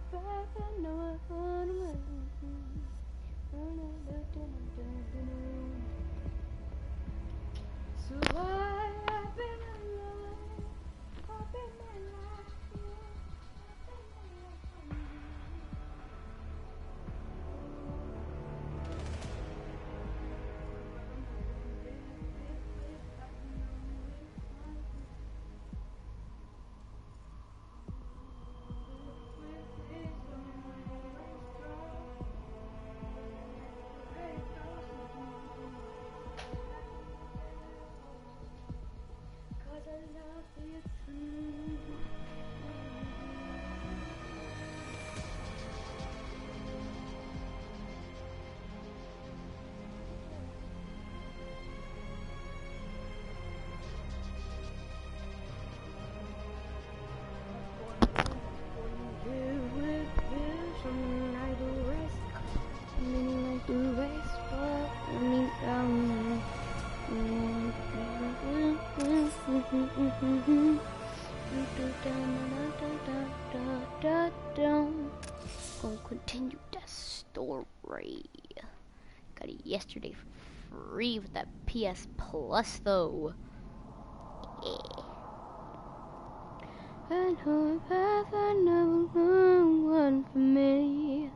So I've been alive, I've been alive, Gonna continue that story. Got it yesterday for free with that PS Plus though. Yeah. I know a path I never one for me.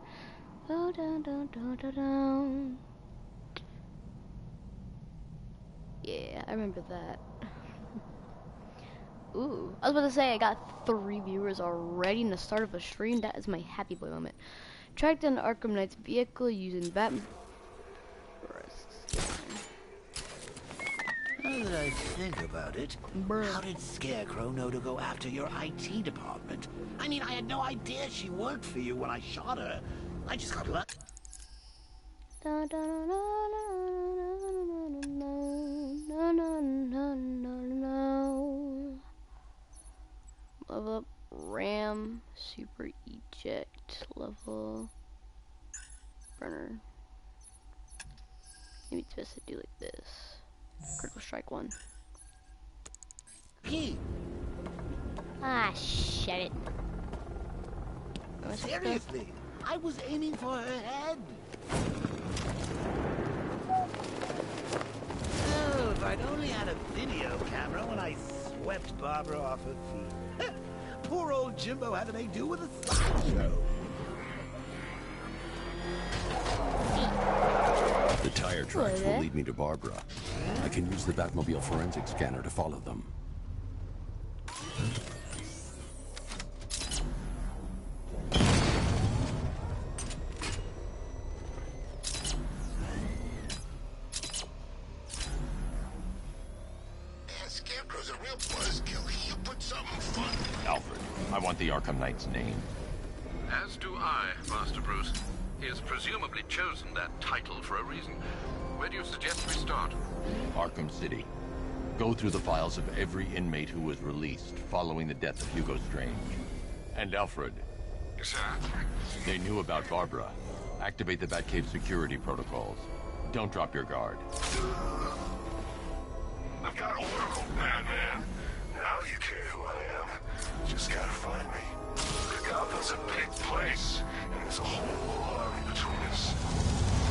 Oh, down, down, down, down, down. Yeah, I remember that. Ooh, I was about to say I got 3 viewers already in the start of a stream. That is my happy boy moment. Tracked down Arkham Knight's vehicle using Batman. Now that I think about it, how did Scarecrow know to go after your IT department? I mean, I had no idea she worked for you when I shot her. I just got lucky. Level up RAM, super eject, level burner. Maybe it's best to do like this. Critical strike 1. Pete, Ah, shut it. seriously, I was aiming for her head. Oh, if I'd only had a video camera when I swept Barbara off her feet. Poor old Jimbo had to make do with a slideshow. The tire tracks will lead me to Barbara. I can use the Batmobile forensic scanner to follow them. Scarecrow's a real buzzkill. You put something fun. Alfred, I want the Arkham Knight's name. As do I, Master Bruce. He has presumably chosen that title for a reason. Where do you suggest we start? Arkham City. Go through the files of every inmate who was released following the death of Hugo Strange. And Alfred. Yes, sir. They knew about Barbara. Activate the Batcave security protocols. Don't drop your guard. I've got Oracle, Batman. Now you care who I am. Just gotta find me. Gotham's a big place, and there's a whole army between us.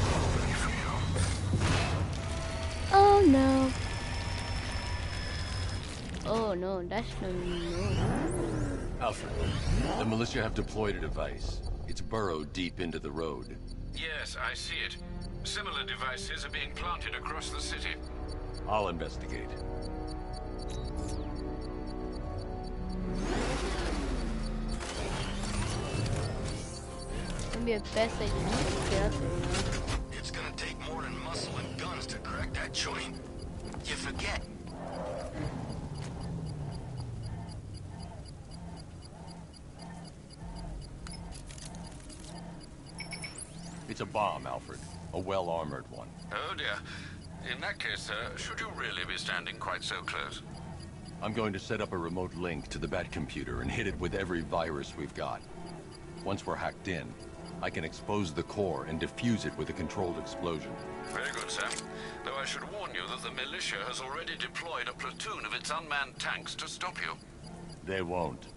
I'm ready for you. Oh no. Oh no, that's no. Alfred, the militia have deployed a device. It's burrowed deep into the road. Yes, I see it. Similar devices are being planted across the city. I'll investigate. It'd be a best idea to get up there, you know? It's gonna take more than muscle and guns to crack that joint. You forget. It's a bomb, Alfred. A well-armored one. Oh dear. In that case, sir, should you really be standing quite so close? I'm going to set up a remote link to the Batcomputer and hit it with every virus we've got. Once we're hacked in, I can expose the core and defuse it with a controlled explosion. Very good, sir. Though I should warn you that the militia has already deployed a platoon of its unmanned tanks to stop you. They won't.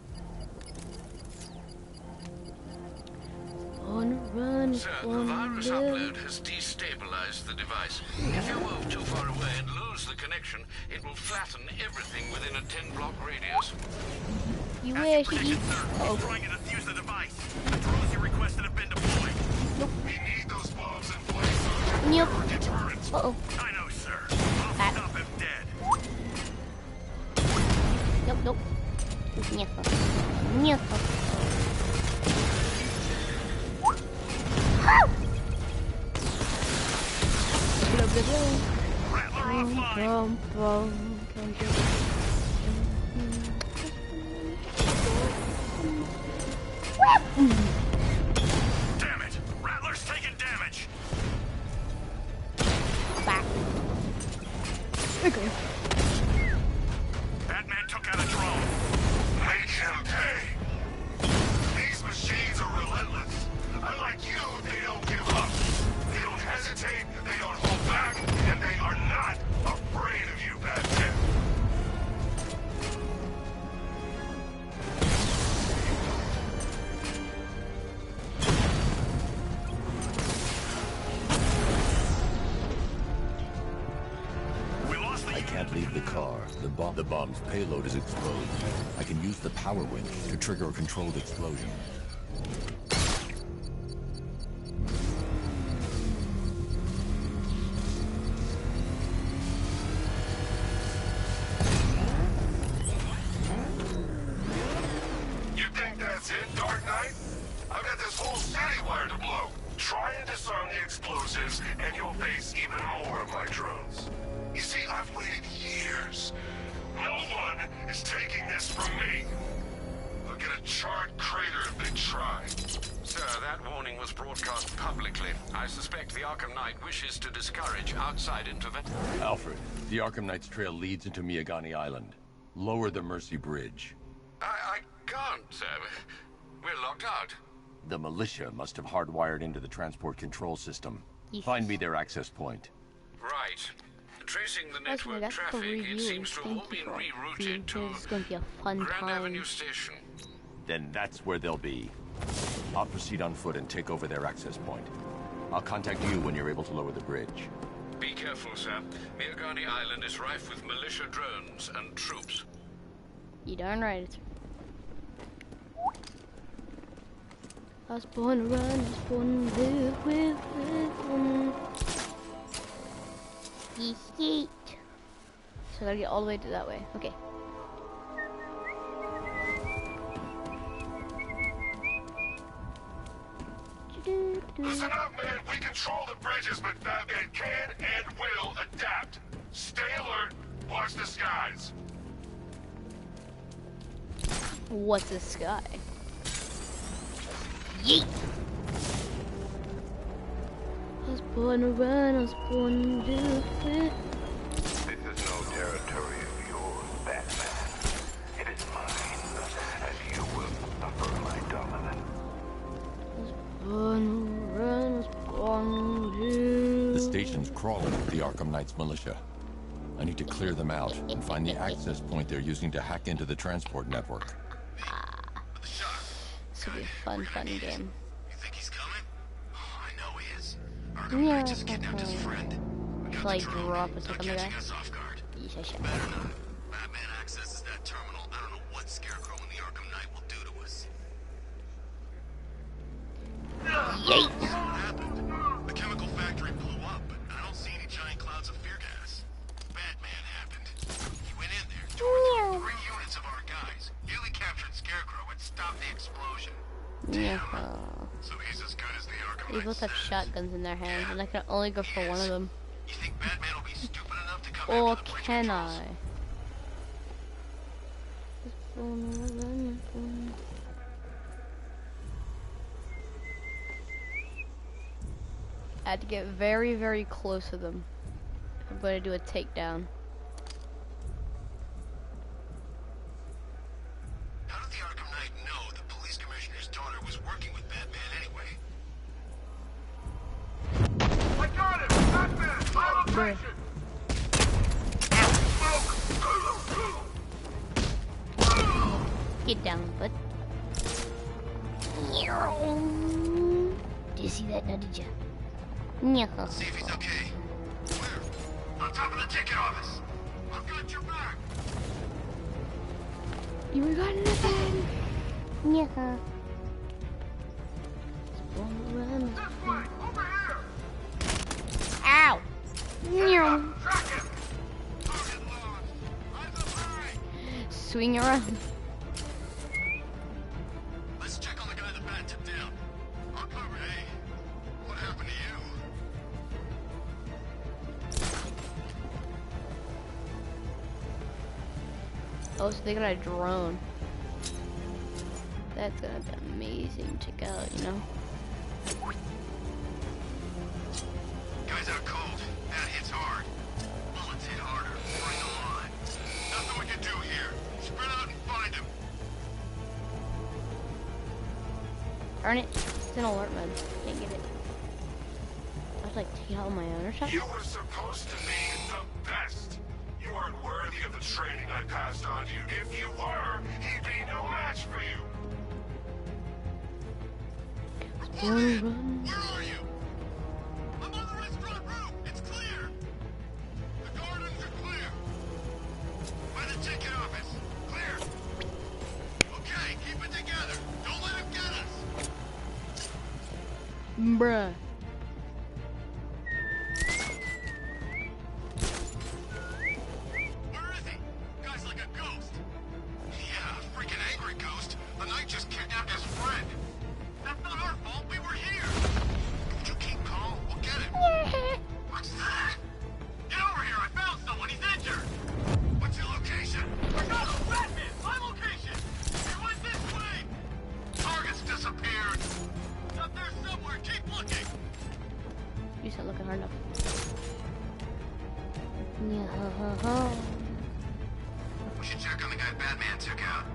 run, Sir, the virus upload has destabilized the device. If you move too far away and lose the connection, it will flatten everything within a 10-block radius. You wish you... Oh. Trying to defuse the device. The drones you requested have been deployed. Nope. We need those bombs in place. Nope. For deterrence. Uh-oh. I know, sir. I'll stop him dead. Nope, nope. Нет. Damn it! Rattler's taking damage. Back. Okay. Batman took out a drone. Make him pay. These machines are relentless. Unlike you, they don't give up. They don't hesitate, they don't hold back, and they are not afraid of you, Batman. We lost the I can't leave the car. The bomb's payload is exposed. I can use the power winch to trigger a controlled explosion. You think that's it, Dark Knight? I've got this whole city wired to blow. Try and disarm the explosives, and you'll face even more of my drones. You see, I've waited years. No one is taking this from me. Look at a charred crater if they try. Sir, that warning was broadcast publicly. I suspect the Arkham Knight wishes to discourage outside intervention. Alfred, the Arkham Knight's trail leads into Miagani Island. Lower the Mercy Bridge. I can't, sir. We're locked out. The militia must have hardwired into the transport control system. Yes. Find me their access point. Right. Tracing the Guys, we network got traffic, 3 it viewers. seems to have all Thank you been for rerouted to This is going to be a fun Grand time. Avenue Station. Then that's where they'll be. I'll proceed on foot and take over their access point. I'll contact you when you're able to lower the bridge. Be careful, sir. Miagani Island is rife with militia drones and troops. You darn right. I was born to run, I was born to live with rhythm. Yeet. So I gotta get all the way to that way. Okay. Listen up, man. We control the bridges, but Batman can and will adapt. Stay alert. Watch the skies. What's the sky? Yeet! I was born to run, I was born to do it. This is no territory of yours, Batman. It is mine, and you will suffer my dominance. I was born to run, I was born to do. The station's crawling with the Arkham Knight's militia. I need to clear them out and find the access point they're using to hack into the transport network. This will be a fun game. You think he's coming? Oh, I know he is. Yeah, Arkham Knight just kidnapped his friend. We got Like the drone drop ready. us Not on the guy. catching us off guard. Yeesh, Better not. Batman accesses that terminal. I don't know what Scarecrow and the Arkham Knight will do to us. Yeet! What happened? The chemical factory blew up, but I don't see any giant clouds of fear gas. Batman happened. He went in there, tore through 3 units of our guys, nearly captured Scarecrow, and stopped the explosion. Yeah. So he's as good as the Arkham They Knight both have says. shotguns in their hands, and I can only go for one of them. You think Batman will be stupid enough to come Or after the bridge can controls? I? I had to get very, very close to them. I'm going to do a takedown. How did the Arkham Knight know the police commissioner's daughter was working with Batman anyway? I got him! Batman! My location! Get down, bud. You see that now, did ya? Yeah. See if he's okay. Where? On top of the ticket office. I've got your back. You got nothing. Yeah. Run. This way, over here. Ow. Yeah. Track him. Target lost. Eyes up high. Swing around. Let's check on the guy the bat tipped down. I'll cover. Hey, what happened to you? Oh, so they got a drone. That's gonna be amazing to check out, you know? Guy's out cold. That hits hard. Bullets hit harder. Bring the line. Nothing we can do here. Spread out and find him. Darn it. It's in alert mode. Can't get it. I was like, take out my own or something? You were supposed to be the best. You aren't worthy of the training I passed on to you. If you were, he'd be no match for you. Report in. Where are you? I'm on the restaurant roof. It's clear. The gardens are clear. By the ticket office. Clear. Okay, keep it together. Don't let him get us. Bruh. Where is he? Guy's like a ghost. Yeah, freaking angry ghost. The knight just kidnapped his friend. That's not our fault. We were here. Would you keep calm? We'll get him. What's that? Get over here. I found someone. He's injured. What's your location? I got him. Batman. My location. He went this way. Target's disappeared. It's up there somewhere. Keep looking. You said looking hard enough. Yeah. We should check on the guy Batman took out.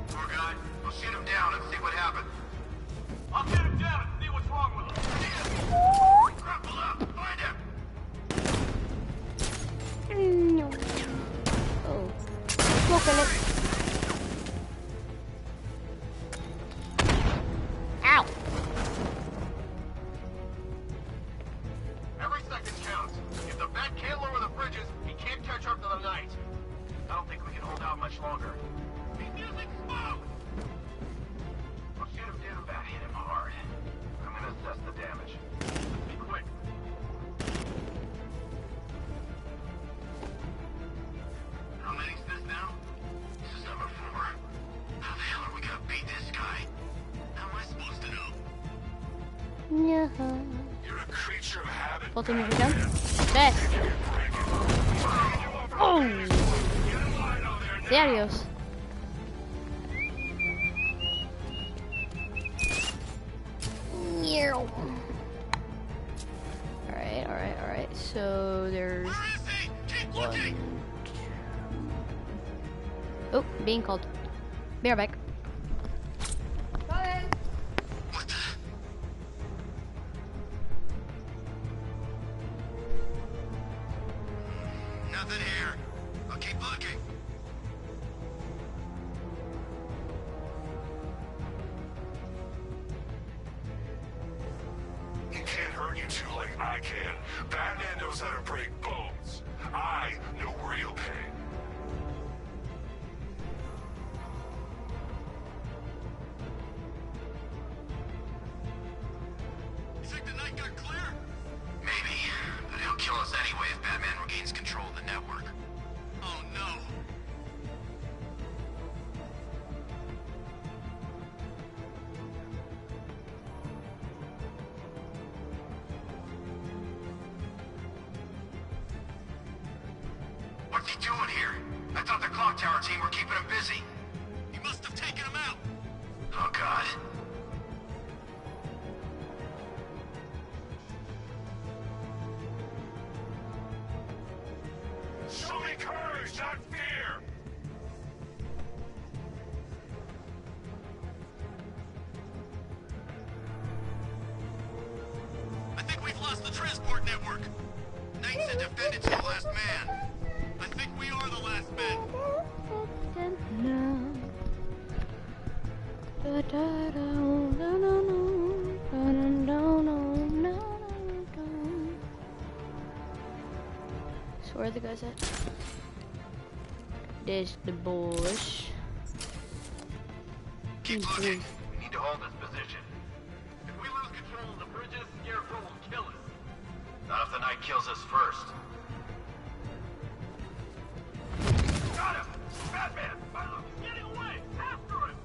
Poor guy. We'll shoot him down and see what happened. I'll shoot him down and see what's wrong with him. Crumple up. Find him. No. Oh. Smoking it. Ow. Every second counts. If the bat can't lower the bridges, he can't catch up to the knight. I don't think we can hold out much longer. He's using smoke! I'll shoot him down, bat. Hit him hard. I'm gonna assess the damage. Be quick. How many's this now? This is number 4. How the hell are we gonna beat this guy? How am I supposed to know? Yeah. You're a creature of habit. Both of them down. Best. Oh. Say adios. Alright. So there's Where is he? Keep looking! oh, being called. Be right back. What the? Nothing here. I'll keep looking. He can't hurt you two like I can. Batman knows how to break bones. I know real pain. You think the night got clear? Maybe, but he'll kill us anyway if Batman regains control of the network. Oh no. What's he doing here? I thought the clock tower team were keeping him busy. He must have taken him out. Oh God. Show me courage, not fear! I think we've lost the transport network. Knight said defended to the last man. I think we are the last men. Da, da, da, da, da, da, da, da, da, da. Where are the guys at? There's the bush. Keep looking. We need to hold this position. If we lose control of the bridges, Scarecrow will kill us. Not if the Knight kills us first. Got him! Batman! Look, he's getting away! After him!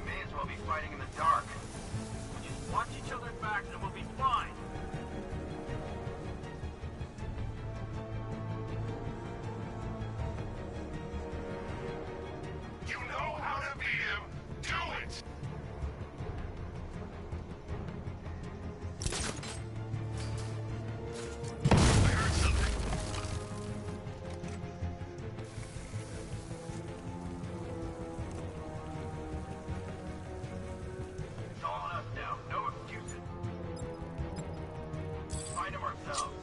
May as well be fighting in the dark. Just watch each other's backs and we'll be fine. You know how to beat him. Do it! I heard something. It's all on us now. No excuses. Find him ourselves.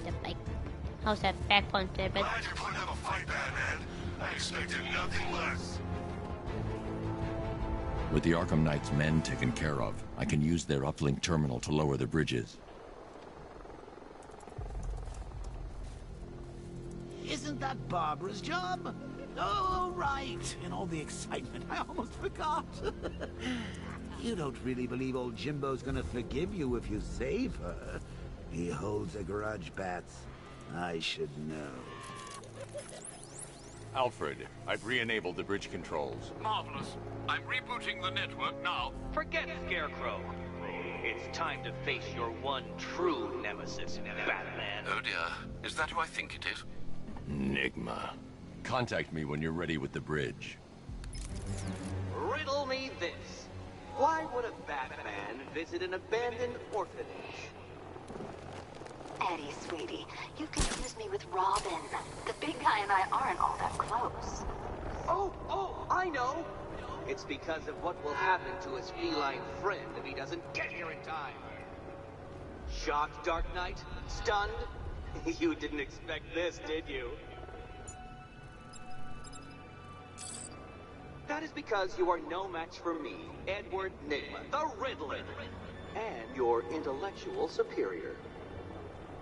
The bike. How's that back punch there, but Glad you're putting up a fight, Batman. I expected nothing less. With the Arkham Knight's men taken care of, I can use their uplink terminal to lower the bridges. Isn't that Barbara's job? Oh, right. In all the excitement, I almost forgot. You don't really believe old Jimbo's gonna forgive you if you save her. He holds a grudge, Bats. I should know. Alfred, I've re-enabled the bridge controls. Marvelous. I'm rebooting the network now. Forget Scarecrow. It's time to face your one true nemesis, Batman. Oh dear. Is that who I think it is? Enigma. Contact me when you're ready with the bridge. Riddle me this. Why would a Batman visit an abandoned orphanage? Eddie, sweetie, you confused me with Robin. The big guy and I aren't all that close. Oh, I know. It's because of what will happen to his feline friend if he doesn't get here in time. Shocked, Dark Knight? Stunned? You didn't expect this, did you? That is because you are no match for me, Edward Nygma, the Riddler, and your intellectual superior.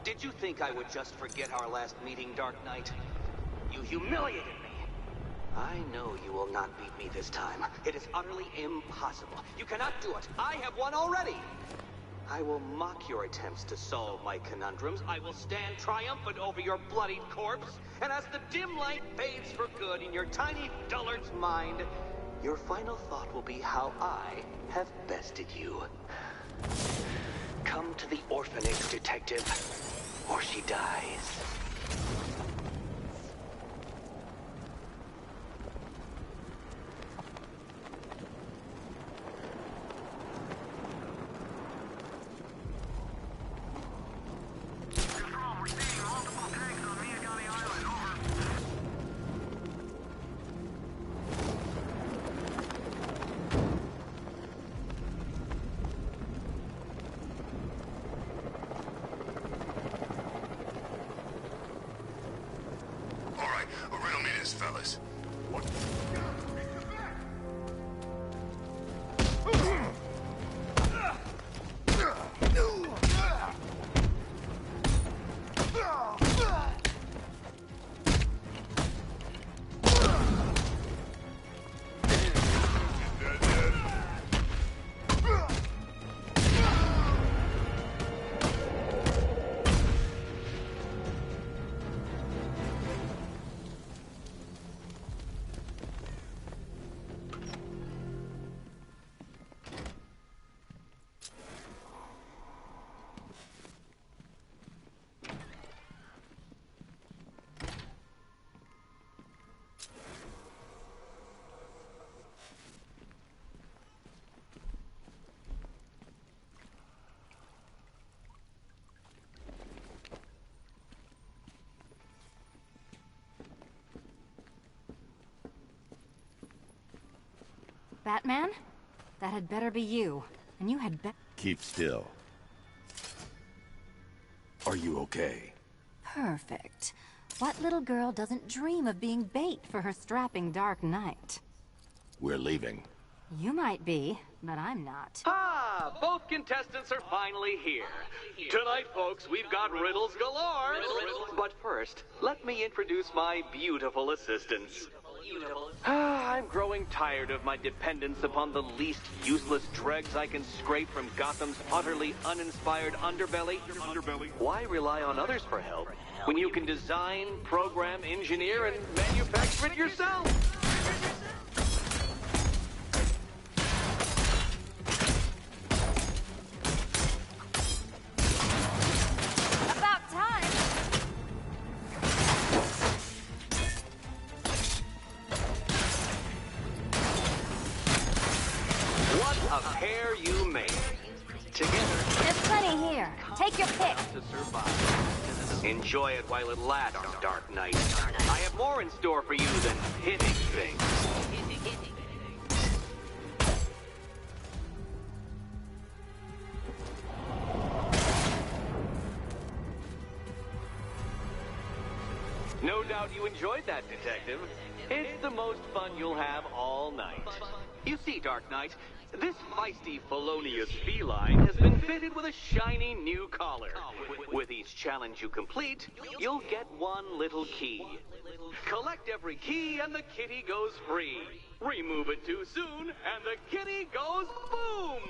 Did you think I would just forget our last meeting, Dark Knight? You humiliated me. I know you will not beat me this time. It is utterly impossible. You cannot do it. I have won already. I will mock your attempts to solve my conundrums. I will stand triumphant over your bloodied corpse. And as the dim light fades for good in your tiny dullard's mind, your final thought will be how I have bested you. Come to the orphanage, detective, or she dies. Control, we're seeing multiple tanks on Miagani Island. Over. All right, riddle me this, fellas. What? Batman? That had better be you. And you had better... Keep still. Are you okay? Perfect. What little girl doesn't dream of being bait for her strapping Dark Knight? We're leaving. You might be, but I'm not. Ah, both contestants are finally here. Tonight, folks, we've got riddles galore. But first, let me introduce my beautiful assistants. I'm growing tired of my dependence upon the least useless dregs I can scrape from Gotham's utterly uninspired underbelly. Why rely on others for help when you can design, program, engineer, and manufacture it yourself? About time! What a pair you made. Together There's plenty here. Take your pick. to survive. Enjoy it while it lasts, Dark Knight. I have more in store for you than hitting things. No doubt you enjoyed that, Detective. It's the most fun you'll have all night. You see, Dark Knight, this feisty, felonious feline has been fitted with a shiny new collar. With each challenge you complete, you'll get one little key. Collect every key and the kitty goes free. Remove it too soon and the kitty goes boom!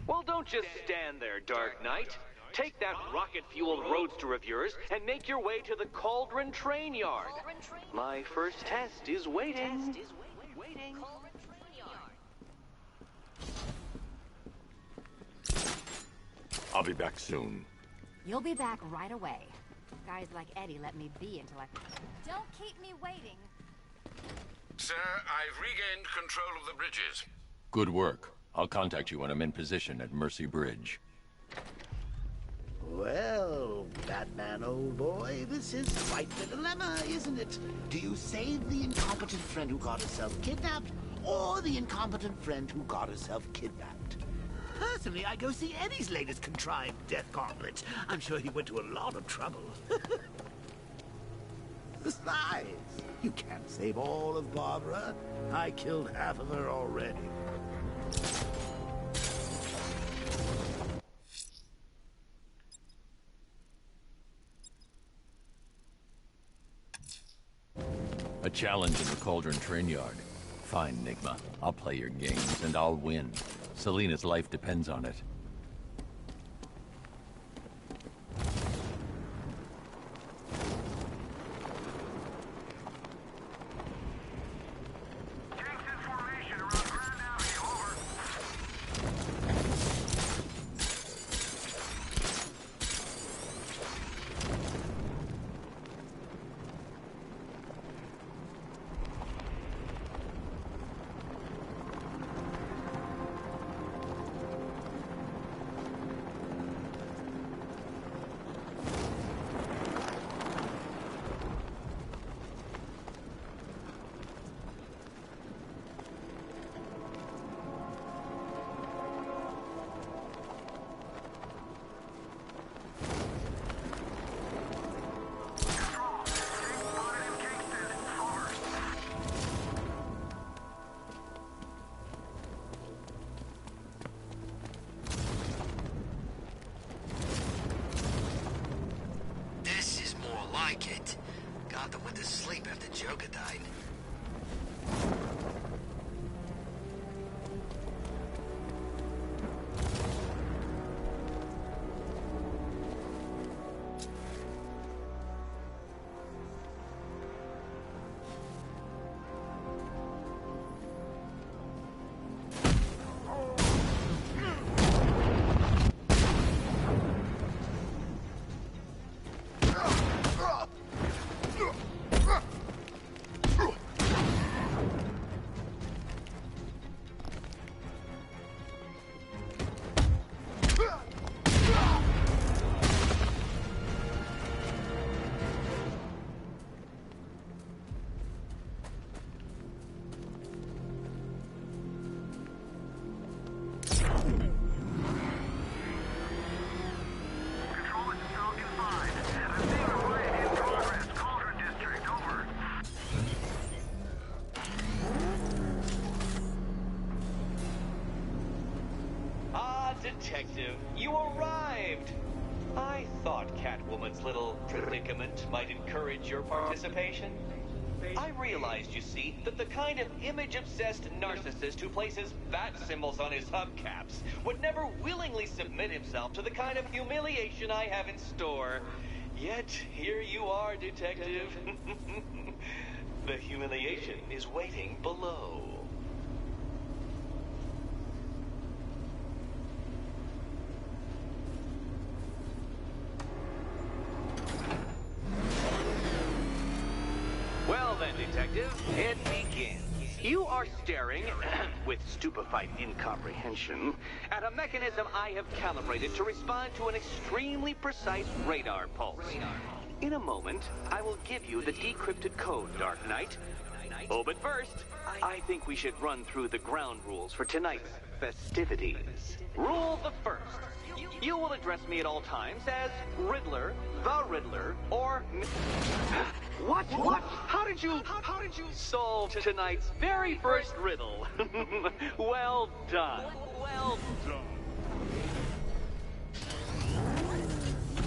Well, don't just stand there, Dark Knight. Take that rocket-fueled roadster of yours and make your way to the Cauldron Train Yard. My first test is waiting. I'll be back soon. You'll be back right away. Guys like Eddie let me be intellectual. Don't keep me waiting. Sir, I've regained control of the bridges. Good work. I'll contact you when I'm in position at Mercy Bridge. Well, Batman, old boy, this is quite the dilemma, isn't it? Do you save the incompetent friend who got herself kidnapped, or the incompetent friend who got herself kidnapped? Personally, I go see Eddie's latest contrived death gauntlet. I'm sure he went to a lot of trouble. Besides, you can't save all of Barbara. I killed half of her already. A challenge in the Cauldron Train Yard. Fine, Nigma. I'll play your games, and I'll win. Selina's life depends on it. Gotham went to sleep after Joker died. Detective, you arrived! I thought Catwoman's little predicament might encourage your participation. I realized, you see, that the kind of image-obsessed narcissist who places bat symbols on his hubcaps would never willingly submit himself to the kind of humiliation I have in store. Yet, here you are, Detective. The humiliation is waiting below. Well then, Detective, it begins. You are staring, with stupefied incomprehension, at a mechanism I have calibrated to respond to an extremely precise radar pulse. In a moment, I will give you the decrypted code, Dark Knight. Oh, but first, I think we should run through the ground rules for tonight's festivities. Rule the first. You will address me at all times as Riddler, the Riddler, or... What? How did you solve tonight's very first riddle? Well done. Well done.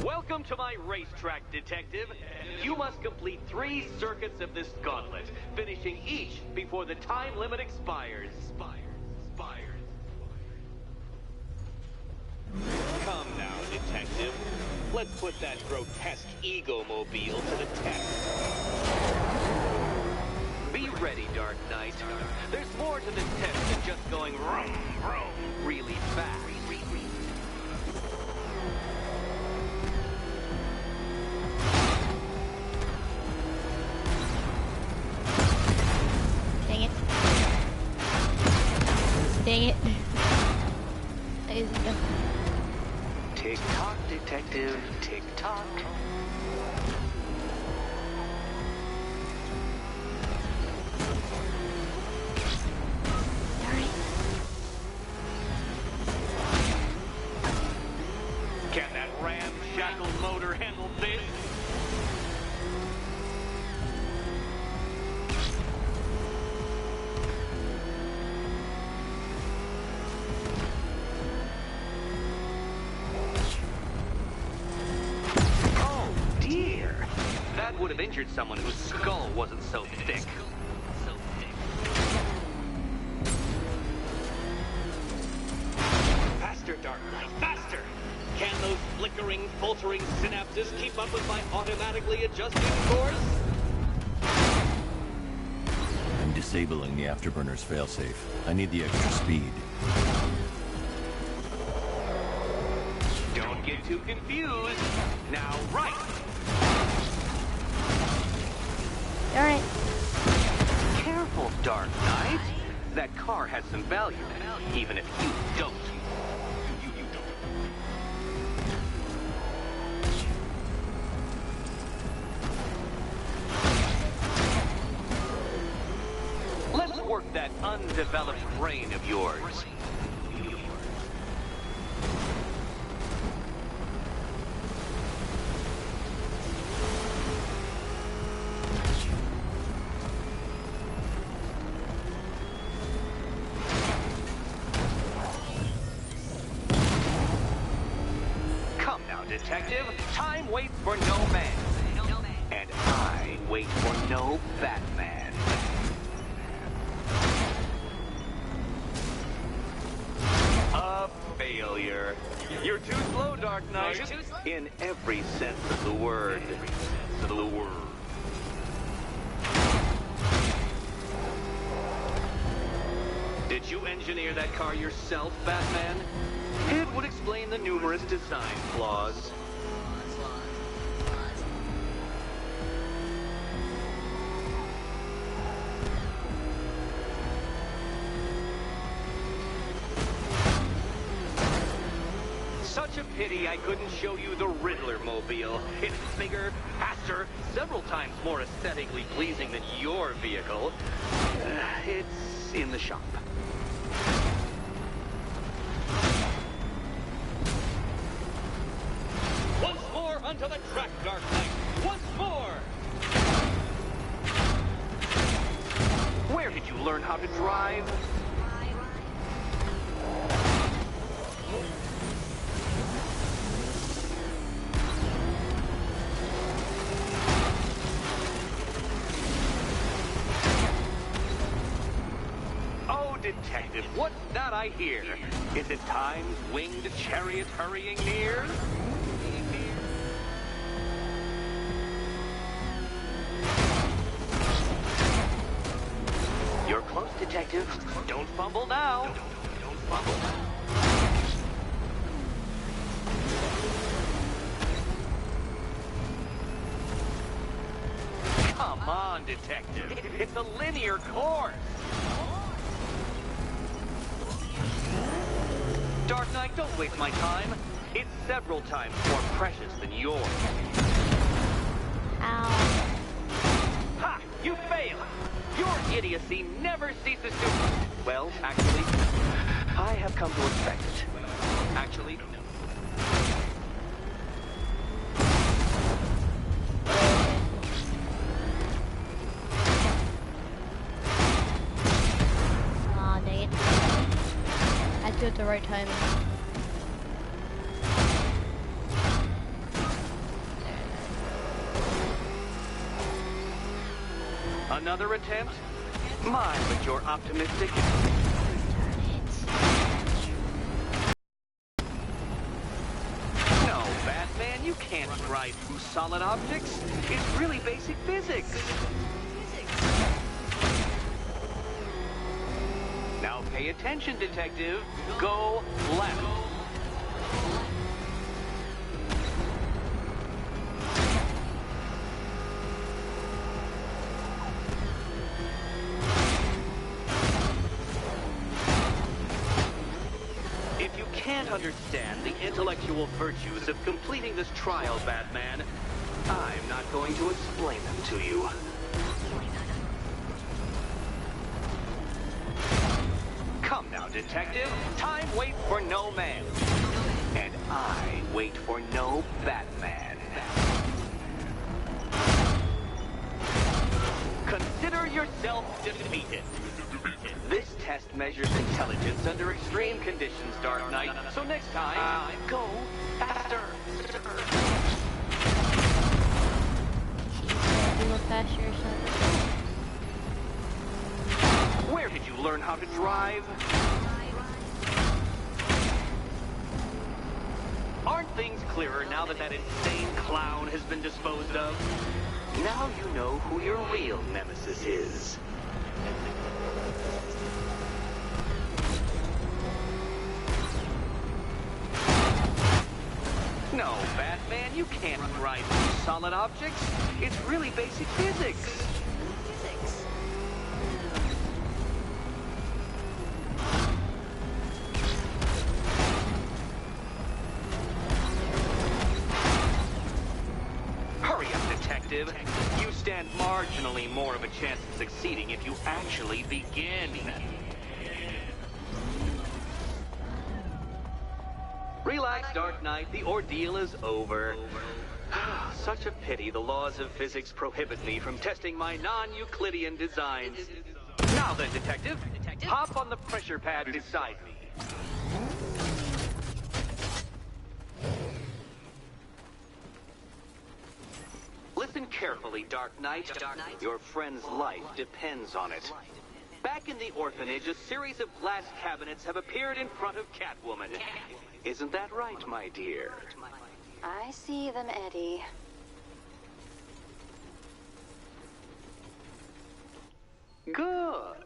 Welcome to my racetrack, Detective. You must complete 3 circuits of this gauntlet, finishing each before the time limit expires. Come now, Detective. Let's put that grotesque ego-mobile to the test. Be ready, Dark Knight. There's more to this test than just going vroom, vroom, really fast. Dang it. Dang it. That isn't good. Tick-tock, Detective, tick-tock. Can that ramshackle motor handle this? That would have injured someone whose skull wasn't so thick. Faster, Dark Knight, faster! Can those flickering, faltering synapses keep up with my automatically adjusting course? I'm disabling the Afterburner's failsafe. I need the extra speed. Don't get too confused. Now, right! Alright. Careful, Dark Knight. That car has some value, even if you don't. You don't. Let's work that undeveloped brain of yours. Detective, time waits for no man. And I wait for no Batman. A failure. You're too slow, Dark Knight. In every sense of the word. Did you engineer that car yourself, Batman? It would explain the numerous design flaws. Such a pity I couldn't show you the Riddler mobile. It's bigger, faster, several times more aesthetically pleasing than your vehicle. It's in the shop. Once more onto the track, Dark Knight. Once more! Where did you learn how to drive? detective, what's that I hear? Is it time's winged chariot hurrying near? You're close, detective. Don't fumble now. Don't fumble now. Come on, detective. It's a linear course. Dark Knight, don't waste my time. It's several times more precious than yours. Ow. Ha! You failed! Your idiocy never ceases to... Well, actually, I have come to expect it. Actually... Aw, dang it. I do it the right time. Another attempt? My, but you're optimistic. No, Batman, you can't drive through solid objects. It's really basic physics. Now pay attention, detective. Go left. If you can't understand the intellectual virtues of completing this trial, Batman, I'm not going to explain them to you. Come now, detective. Time waits for no man. And I wait for no Batman. Consider yourself defeated. This test measures intelligence under extreme conditions, Dark Knight. So next time, go faster. You look faster or something. Where did you learn how to drive? Aren't things clearer now that that insane clown has been disposed of? Now you know who your real nemesis is. No, Batman, you can't drive through solid objects. It's really basic physics. Hurry up, detective. You stand marginally more of a chance of succeeding if you actually begin. Relax, Dark Knight. The ordeal is over. Such a pity the laws of physics prohibit me from testing my non-Euclidean designs. Now then, detective, hop on the pressure pad beside me. Listen carefully, Dark Knight. Your friend's life depends on it. Back in the orphanage, a series of glass cabinets have appeared in front of Catwoman. Isn't that right, my dear? I see them, Eddie. Good.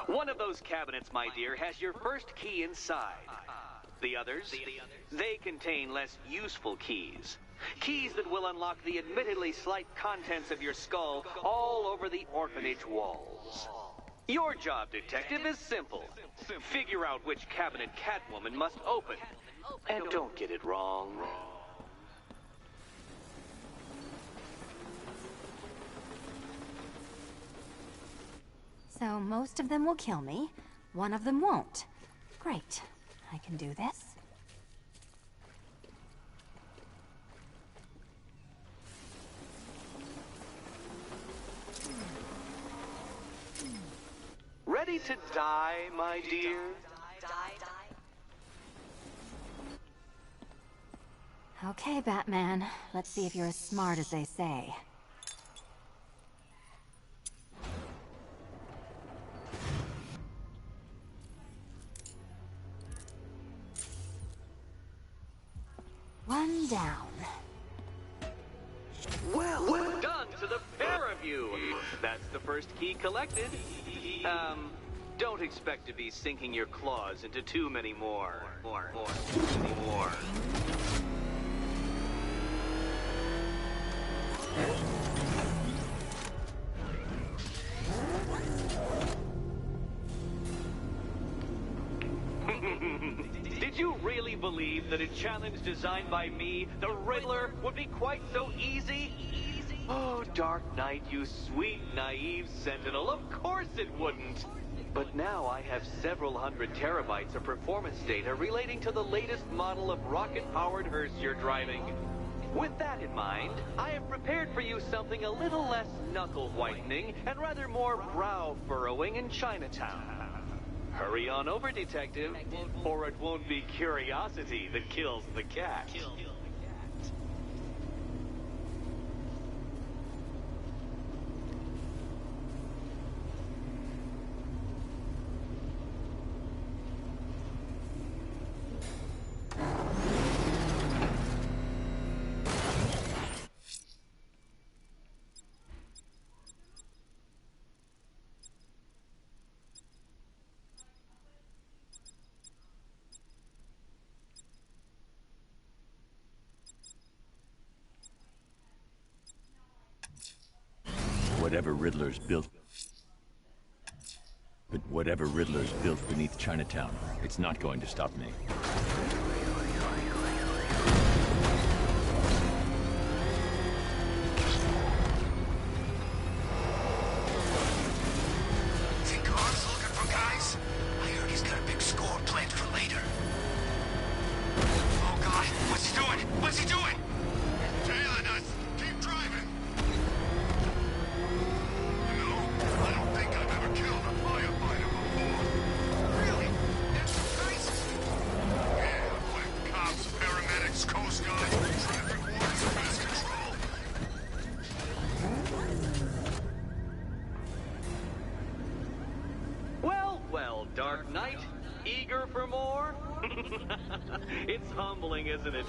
One of those cabinets, my dear, has your first key inside. The others, they contain less useful keys. Keys that will unlock the admittedly slight contents of your skull all over the orphanage walls. Your job, detective, is simple. Figure out which cabinet Catwoman must open. And don't get it wrong. So most of them will kill me. One of them won't. Great. I can do this. Ready to die, my dear? Okay, Batman. Let's see if you're as smart as they say. down. Well done to the pair of you. That's the first key collected. Don't expect to be sinking your claws into too many more. Did you really believe that a challenge designed by me, the Riddler, would be quite so easy? Oh, Dark Knight, you sweet, naive sentinel, of course it wouldn't. But now I have several hundred terabytes of performance data relating to the latest model of rocket-powered hearse you're driving. With that in mind, I have prepared for you something a little less knuckle-whitening and rather more brow-furrowing in Chinatown. Hurry on over, detective, or it won't be curiosity that kills the cat. Whatever Riddler's built beneath Chinatown, it's not going to stop me. Think Art's looking for guys? I heard he's got a big score planned for later. Oh God, what's he doing? What's he doing? Tailing us. Keep driving. You know, I don't think I've ever killed a firefighter before. Really? That's nice. Yeah, like cops, paramedics, Coast Guard, traffic wardens, pest control. Well, Dark Knight, eager for more? It's humbling, isn't it?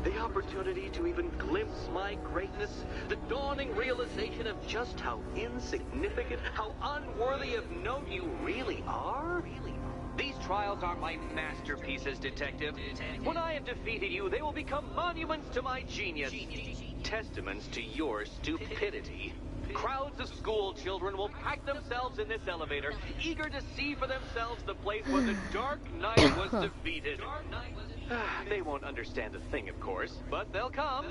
The opportunity to even glimpse my greatness, the dawning realization of just how insignificant, how unworthy of note you really are? These trials are my masterpieces, Detective. When I have defeated you, they will become monuments to my genius, testaments to your stupidity. Crowds of school children will pack themselves in this elevator, eager to see for themselves the place where the Dark Knight was defeated. They won't understand a thing, of course, but they'll come.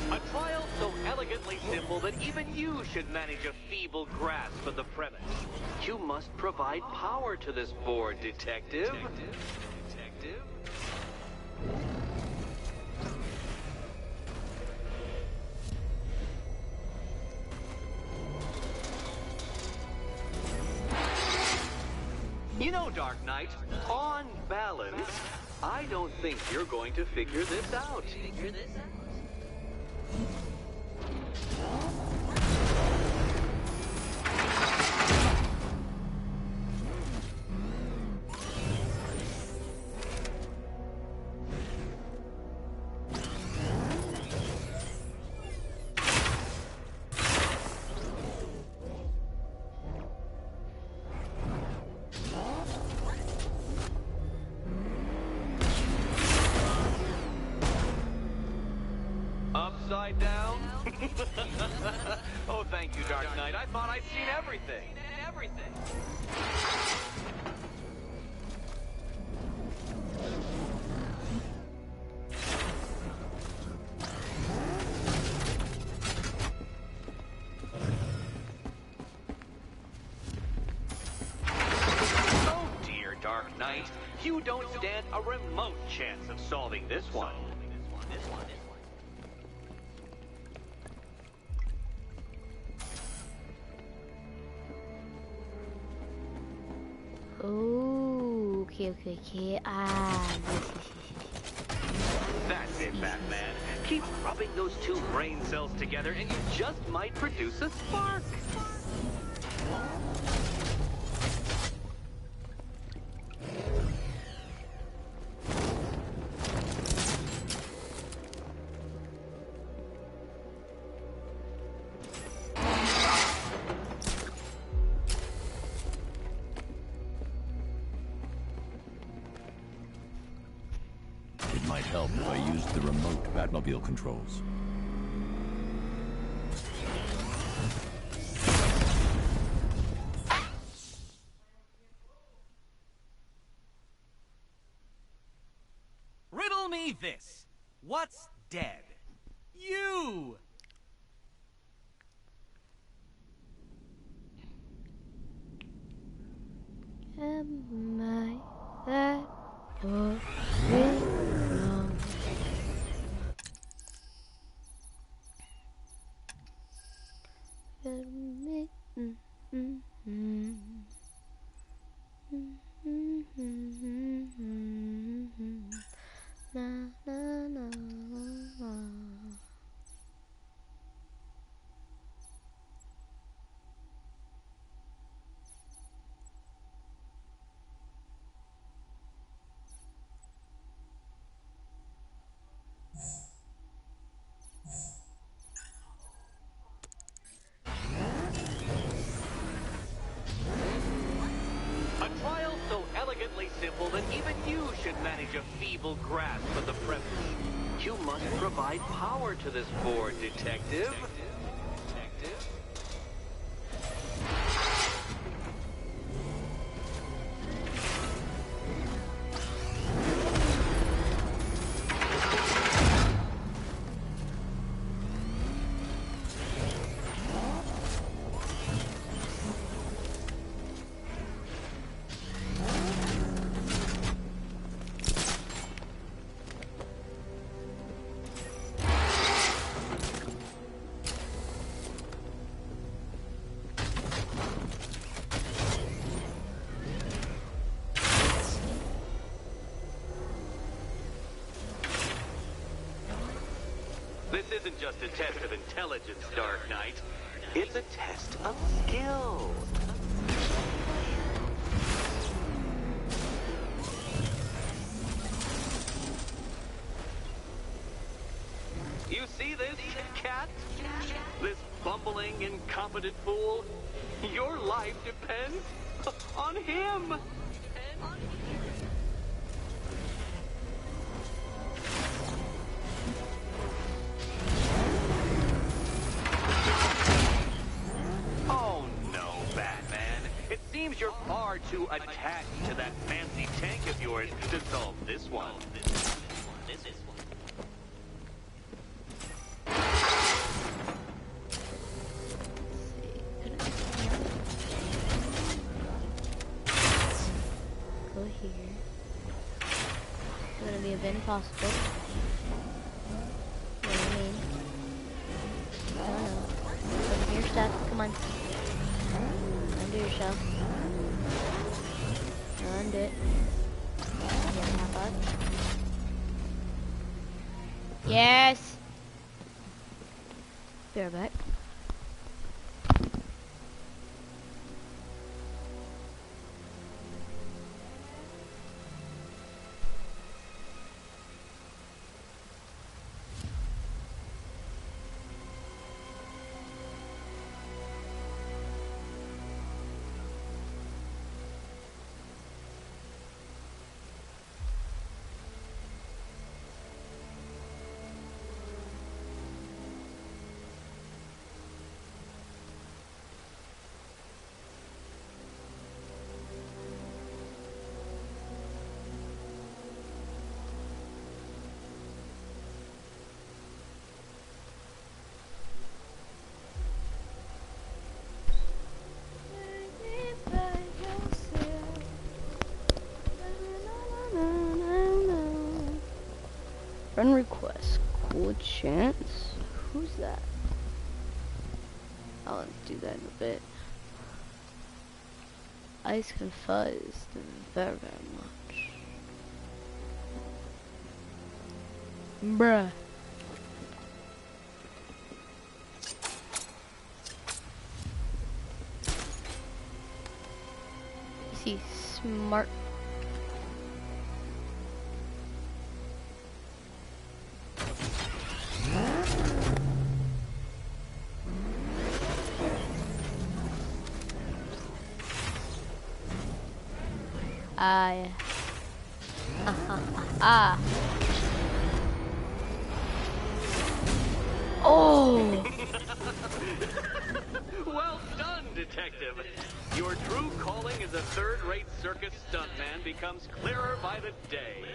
A trial so elegantly simple that even you should manage a feeble grasp of the premise. You must provide power to this board, Detective. You know, Dark Knight, on balance, I don't think you're going to figure this out. Upside down? Oh, thank you, Dark Knight. I thought I'd seen everything. Oh, dear, Dark Knight. You don't stand a remote chance of solving this one. Oh, okay, okay. Ah, yes. That's it, Batman. Keep rubbing those two brain cells together and you just might produce a spark. It might help if I used the remote Batmobile controls. Riddle me this. What's dead? You! Am I that boy wrong? Na na na na. A trial so elegantly simple that even you should manage a feeble grasp of the premise. You must provide power to this board, Detective. This isn't just a test of intelligence, Dark Knight. It's a test of skill. You see this, cat? This bumbling, incompetent fool? Your life depends on him. Oh no, Batman. It seems you're far too attached to that fancy tank of yours to solve this one. Go here. It's gonna be a bit impossible. You know what I mean? I don't know. Over here, stuff. Come on. Undo yourself. Undo it. Yeah, hop up. Yes! Be right back. Friend request. Cool chance. Who's that? I'll do that in a bit. ice can fuzz very, very much. Bruh. Is he smart? Yeah. Oh! Well done, detective. Your true calling as a third-rate circus stuntman becomes clearer by the day.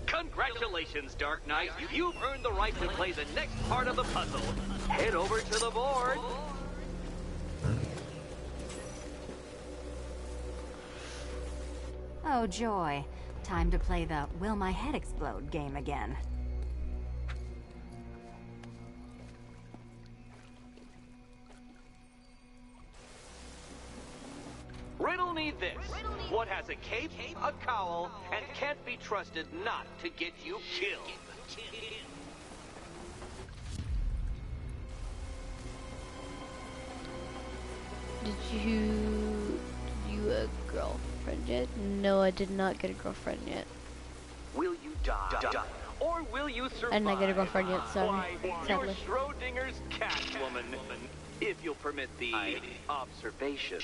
Congratulations, Dark Knight. You've earned the right to play the next part of the puzzle. Head over to the board. Oh, joy. Time to play the Will My Head Explode game again. Riddle me this. What has a cape, a cowl, and can't be trusted not to get you killed? Did you a girlfriend yet? No, I did not get a girlfriend yet. Will you die? Or will you survive? I did not get a girlfriend yet, sorry. Why, Sadly. you're Schrodinger's Catwoman. If you'll permit the observation.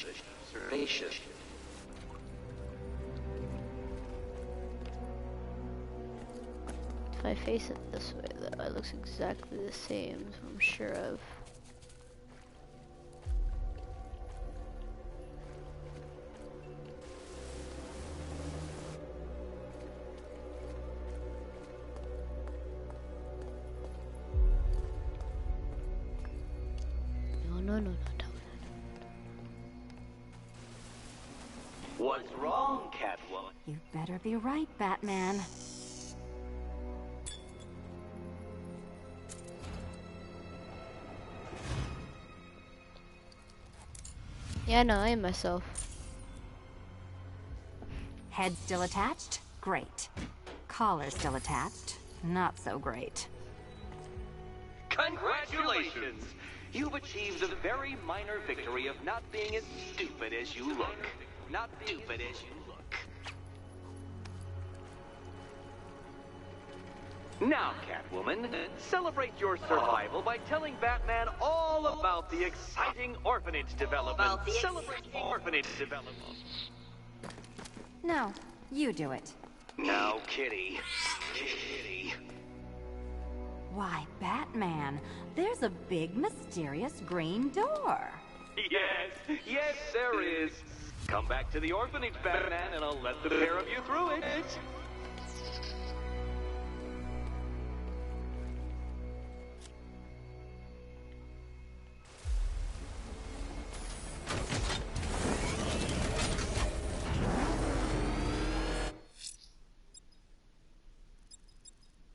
If I face it this way, though, it looks exactly the same, so I'm sure of. No, don't. What's wrong, Catwoman? You better be right, Batman. Yeah, no, I am myself. Head still attached? Great. Collar still attached? Not so great. Congratulations! You've achieved the very minor victory of not being as stupid as you look. Not stupid as you look. Now, Catwoman, celebrate your survival by telling Batman all about the exciting orphanage development. Celebrate orphanage development. No, you do it. Now, Kitty. Kitty. Why, Batman, there's a big mysterious green door. Yes, there is. Come back to the orphanage, Batman, and I'll let the pair of you through it.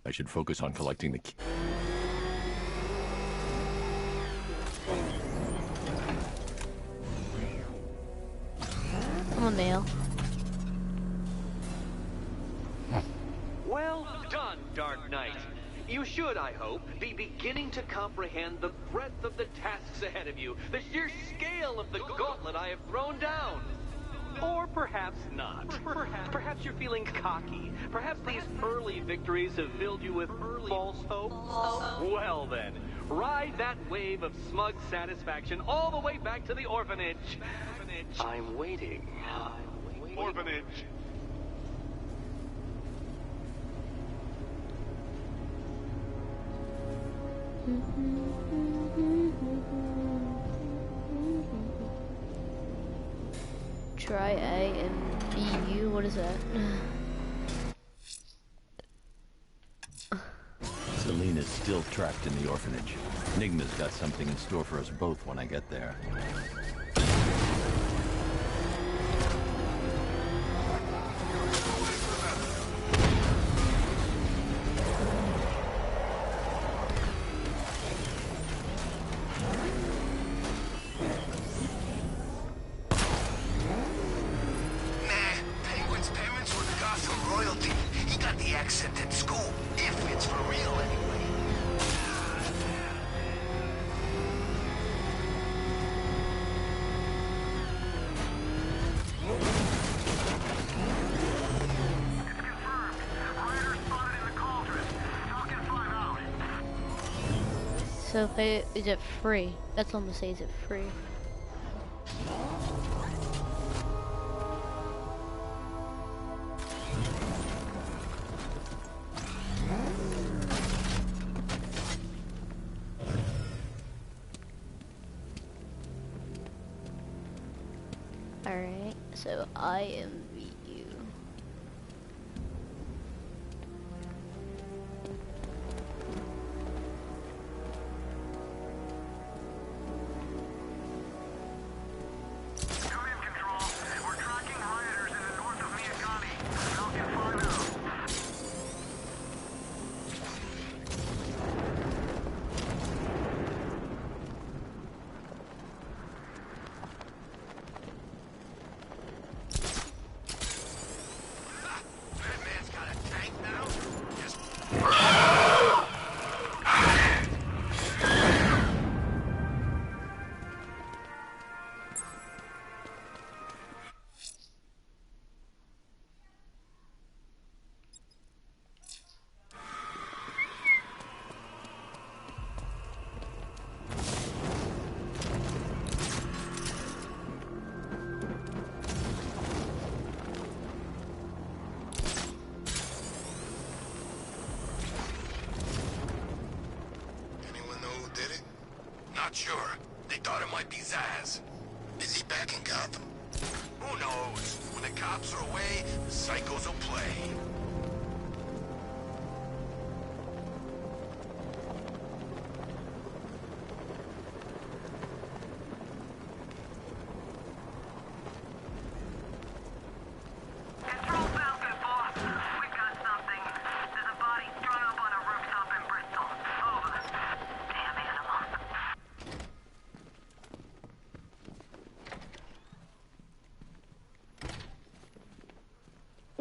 I should focus on collecting the key. I'm a male. Well done, Dark Knight. You should, I hope, be beginning to comprehend the breadth of the tasks ahead of you, the sheer scale of the gauntlet I have thrown down. Or perhaps not. Perhaps you're feeling cocky. Perhaps these early victories have filled you with false hope. Well then, ride that wave of smug satisfaction all the way back to the orphanage. I'm waiting. Orphanage. Try A and B U. What is that? Selena's still trapped in the orphanage. Nigma's got something in store for us both when I get there. So is it free? That's all I'm gonna say, is it free? Alright, so I am VU. Not sure. They thought it might be Zsasz. Is he back in Gotham? Who knows? When the cops are away, the psychos will play.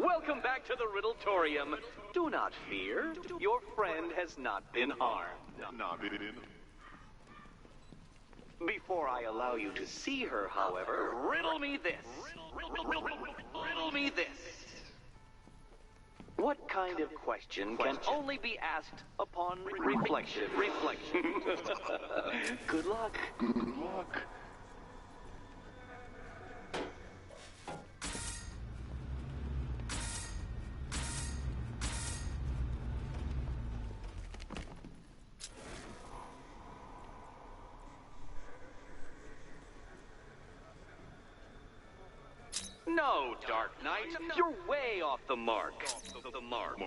Welcome back to the Riddletorium. Do not fear. Your friend has not been harmed. Before I allow you to see her, however, riddle me this. Riddle me this. What kind of question can only be asked upon reflection? Good luck. Good luck. No, Dark Knight, you're way off the mark. The mark.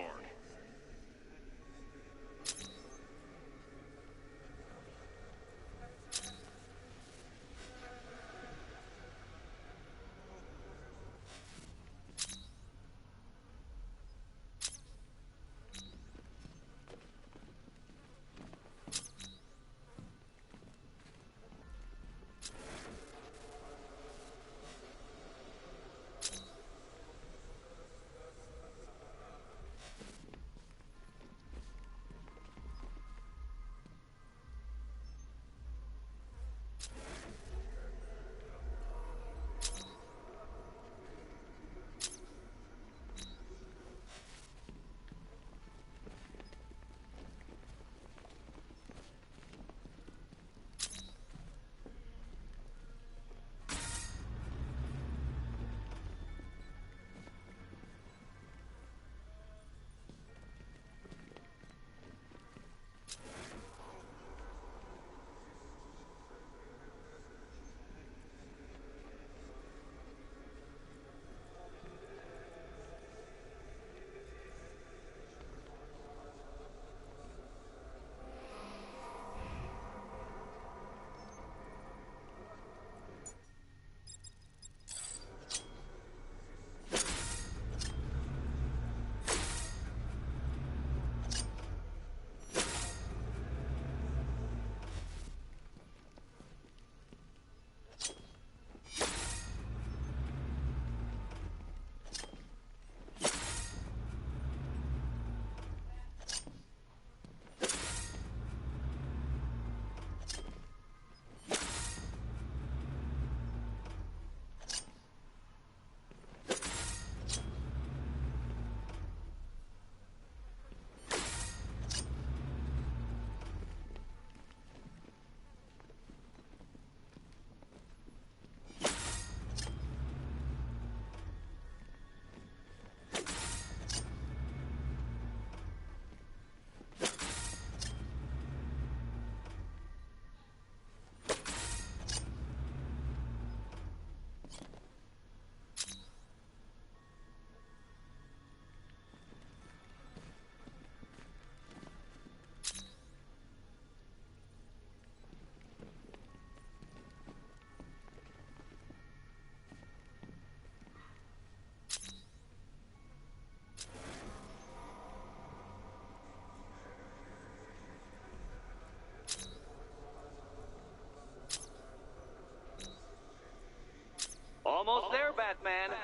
there, Batman.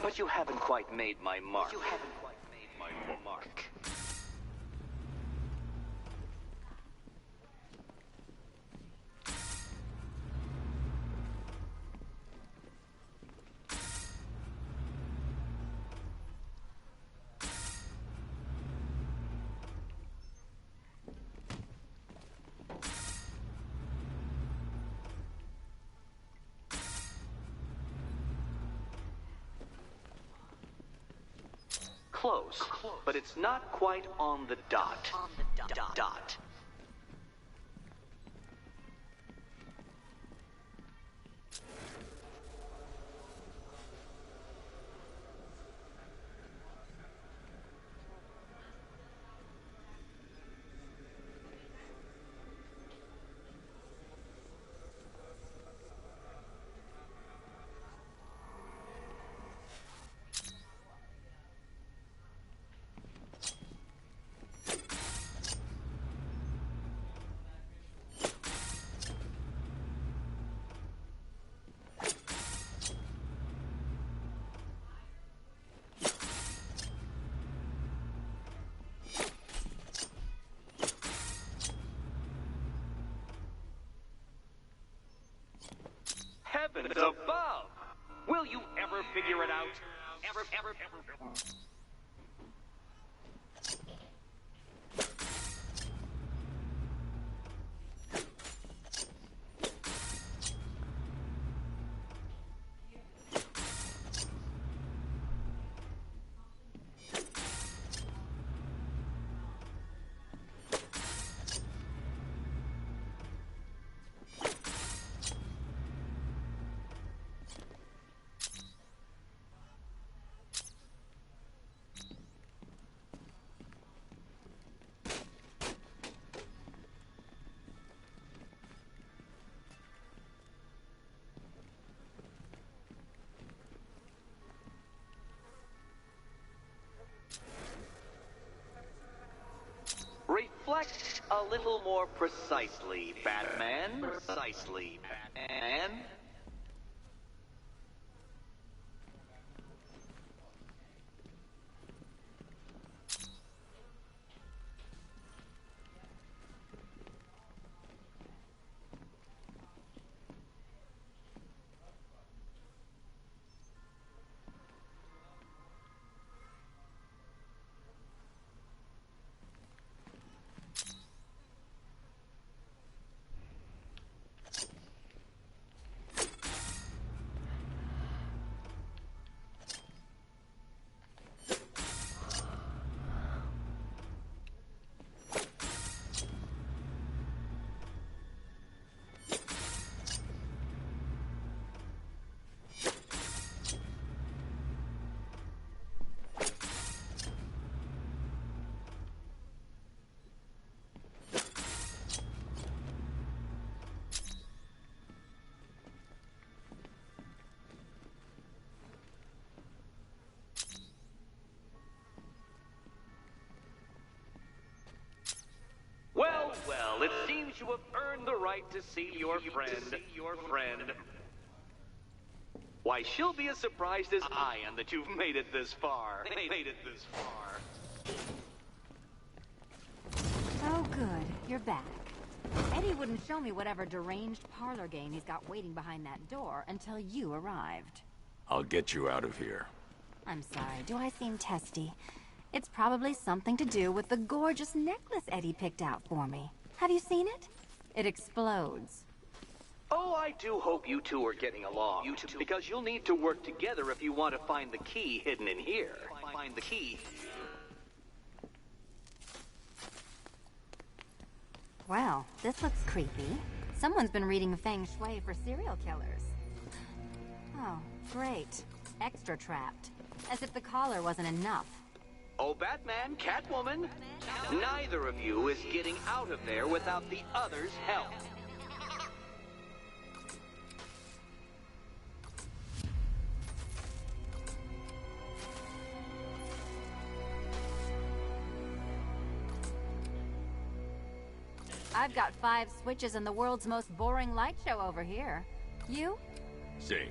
But you haven't quite made my mark. Close, but it's not quite on the dot. Dot. Heavens above! Will you ever figure it out? Ever. Reflect a little more precisely, Batman. Precisely, Batman. Well, it seems you have earned the right to see your friend. Why, she'll be as surprised as I am that you've made it this far. Oh, good. You're back. Eddie wouldn't show me whatever deranged parlor game he's got waiting behind that door until you arrived. I'll get you out of here. I'm sorry. Do I seem testy? It's probably something to do with the gorgeous necklace Eddie picked out for me. Have you seen it? It explodes. Oh, I do hope you two are getting along. Because you'll need to work together if you want to find the key hidden in here. Find the key. Well, this looks creepy. Someone's been reading Feng Shui for serial killers. Oh, great. Extra trapped. As if the collar wasn't enough. Oh, Batman, Catwoman, neither of you is getting out of there without the other's help. I've got 5 switches in the world's most boring light show over here. You? Same.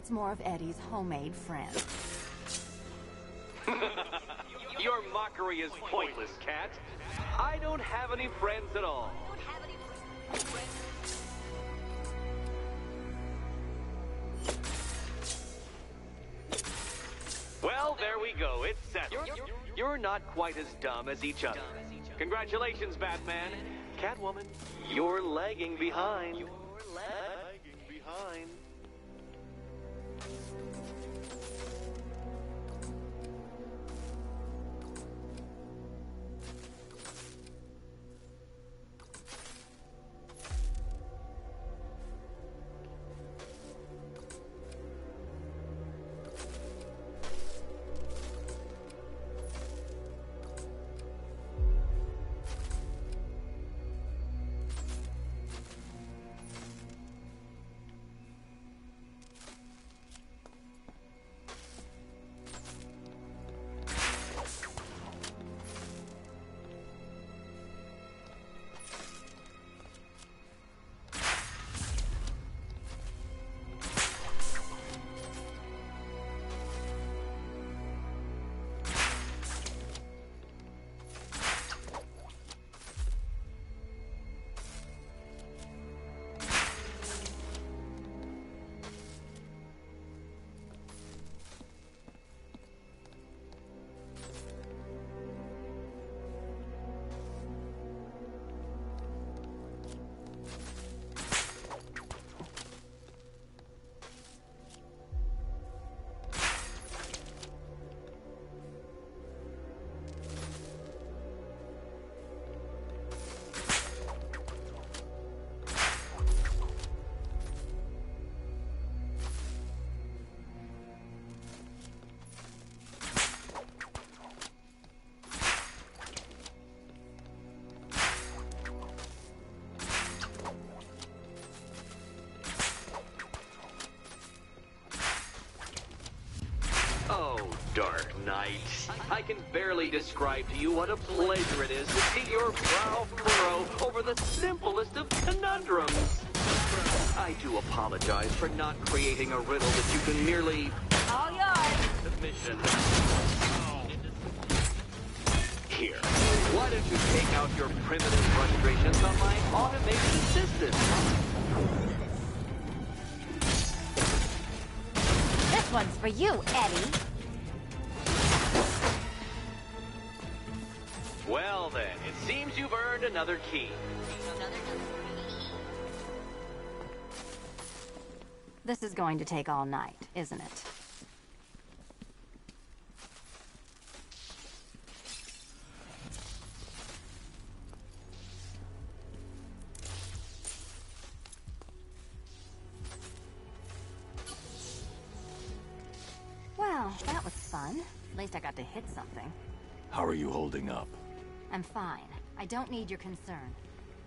It's more of Eddie's homemade friend. Your mockery is pointless, Cat. I don't have any friends at all. Well, there we go. It's settled. You're not quite as dumb as each other. Congratulations, Batman. Catwoman, you're lagging behind. Dark Knight, I can barely describe to you what a pleasure it is to see your brow furrow over the simplest of conundrums. I do apologize for not creating a riddle that you can merely... All yours. Submission. Here, why don't you take out your primitive frustrations on my automated assistant? This one's for you, Eddie. Well then, it seems you've earned another key. This is going to take all night, isn't it? Well, that was fun. At least I got to hit something. How are you holding up? I'm fine. I don't need your concern.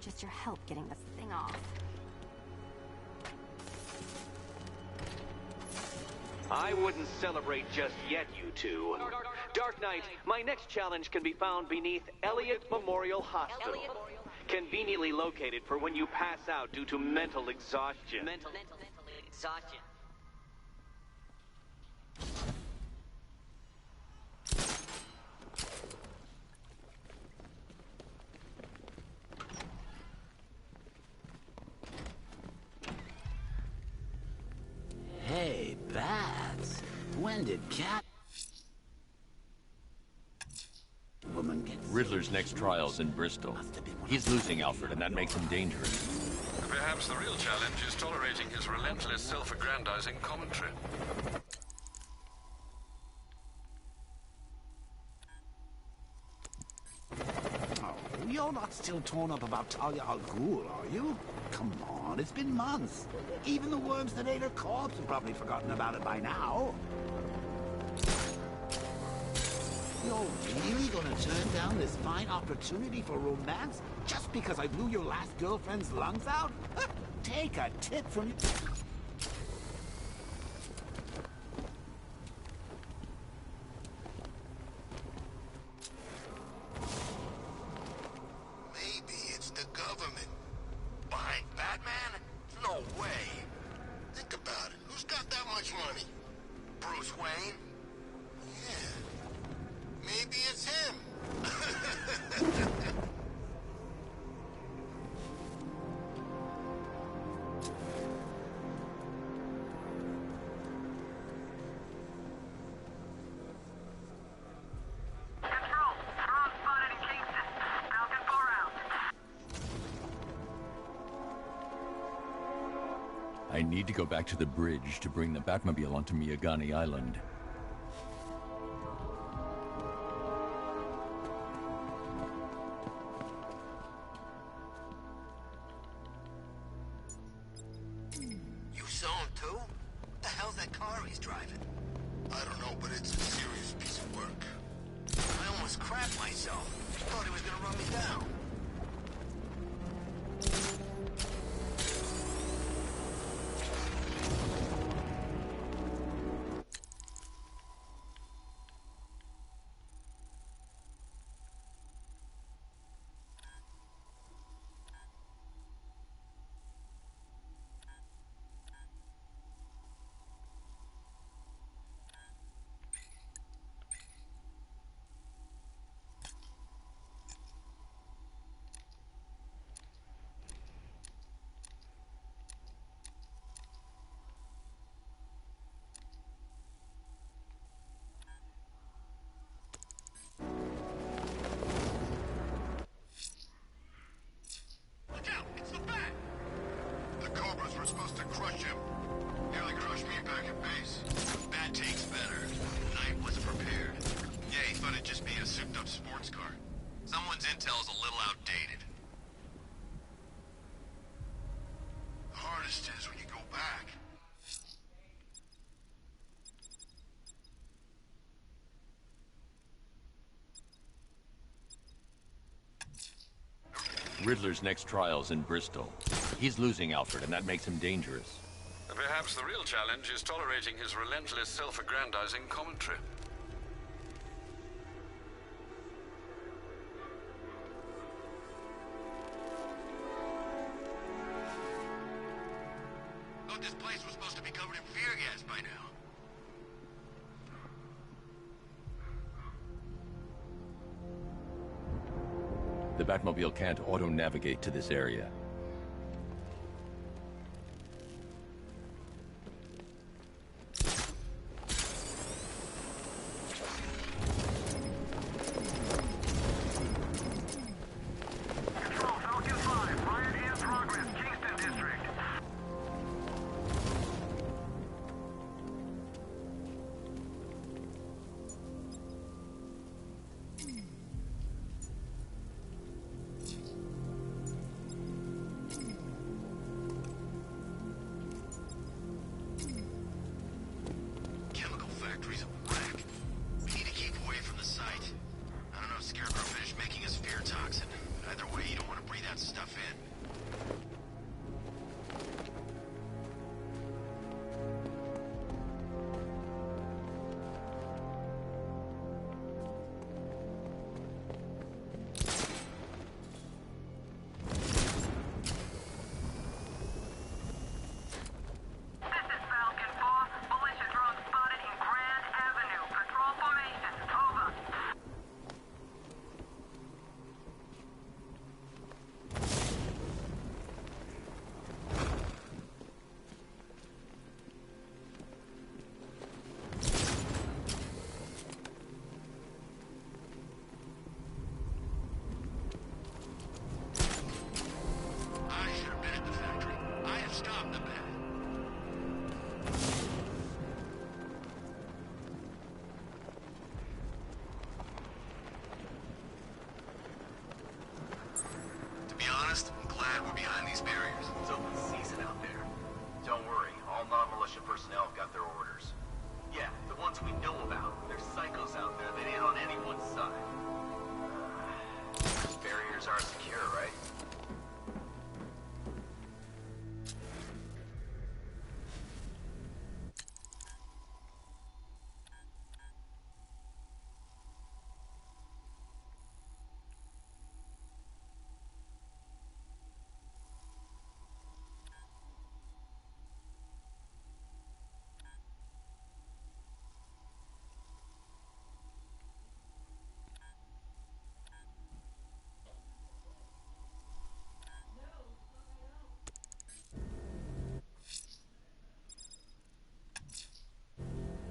Just your help getting this thing off. I wouldn't celebrate just yet, you two. Dark Knight, my next challenge can be found beneath Elliott Memorial Hospital. Conveniently located for when you pass out due to mental exhaustion. Mental exhaustion. Hey, Bats. When did Cat... woman get... Riddler's next trial's in Bristol. He's losing Alfred, and that makes him dangerous. Perhaps the real challenge is tolerating his relentless self-aggrandizing commentary. Oh, you're not still torn up about Talia al Ghul, are you? Come on, it's been months. Even the worms that ate her corpse have probably forgotten about it by now. You're really gonna turn down this fine opportunity for romance just because I blew your last girlfriend's lungs out? Take a tip from... Maybe it's the government. Behind Batman? No way. Think about it. Who Who's got that much money? Bruce Wayne? Yeah. Maybe it's him. I need to go back to the bridge to bring the Batmobile onto Miyagani Island. You saw him too? What the hell's that car he's driving? I don't know, but it's a serious piece of work. I almost crapped myself. Thought he was gonna run me down. Supposed to crush him. Nearly crushed me back at base. Bat takes better. Knight wasn't prepared. Yeah, he thought it'd just be a souped-up sports car. Someone's intel's a little outdated. The hardest is when you go back. Riddler's next trial's in Bristol. He's losing Alfred, and that makes him dangerous. Perhaps the real challenge is tolerating his relentless self-aggrandizing commentary. Thought this place was supposed to be covered in fear gas by now. The Batmobile can't auto-navigate to this area.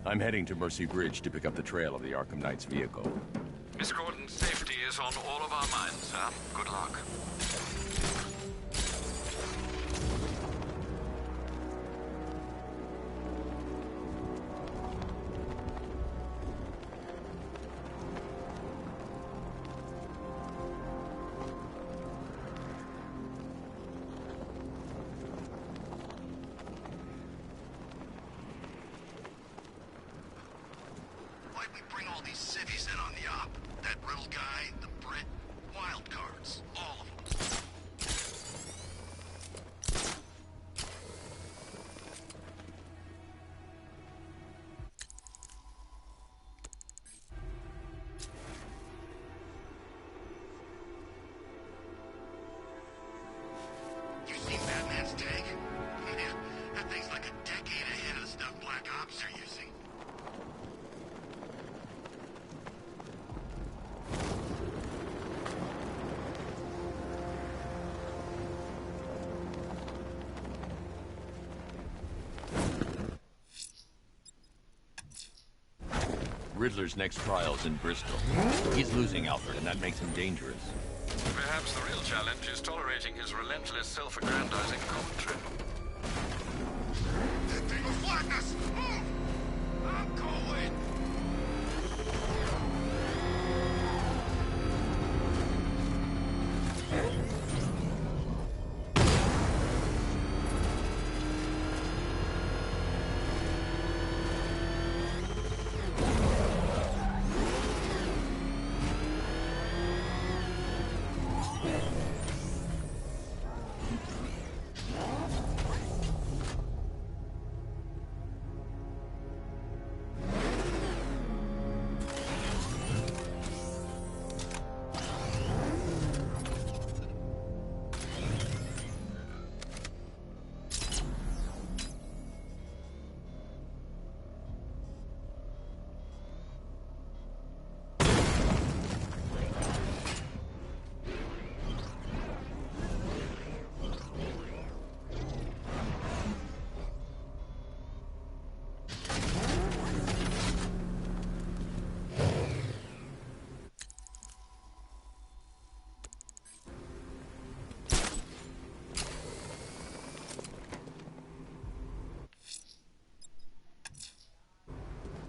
I'm heading to Mercy Bridge to pick up the trail of the Arkham Knight's vehicle. Miss Gordon's safety is on all of our minds, sir. Good luck. Why'd we bring all these civvies in on the op? That Riddle guy, the Brit, wild cards, all of them. You seen Batman's tank? Man, that thing's like a decade ahead of the stuff Black Ops are using. Riddler's next trial's in Bristol. He's losing Alfred, and that makes him dangerous. Perhaps the real challenge is tolerating his relentless self-aggrandizing commentary. That thing will flatten us! Move! I'm going!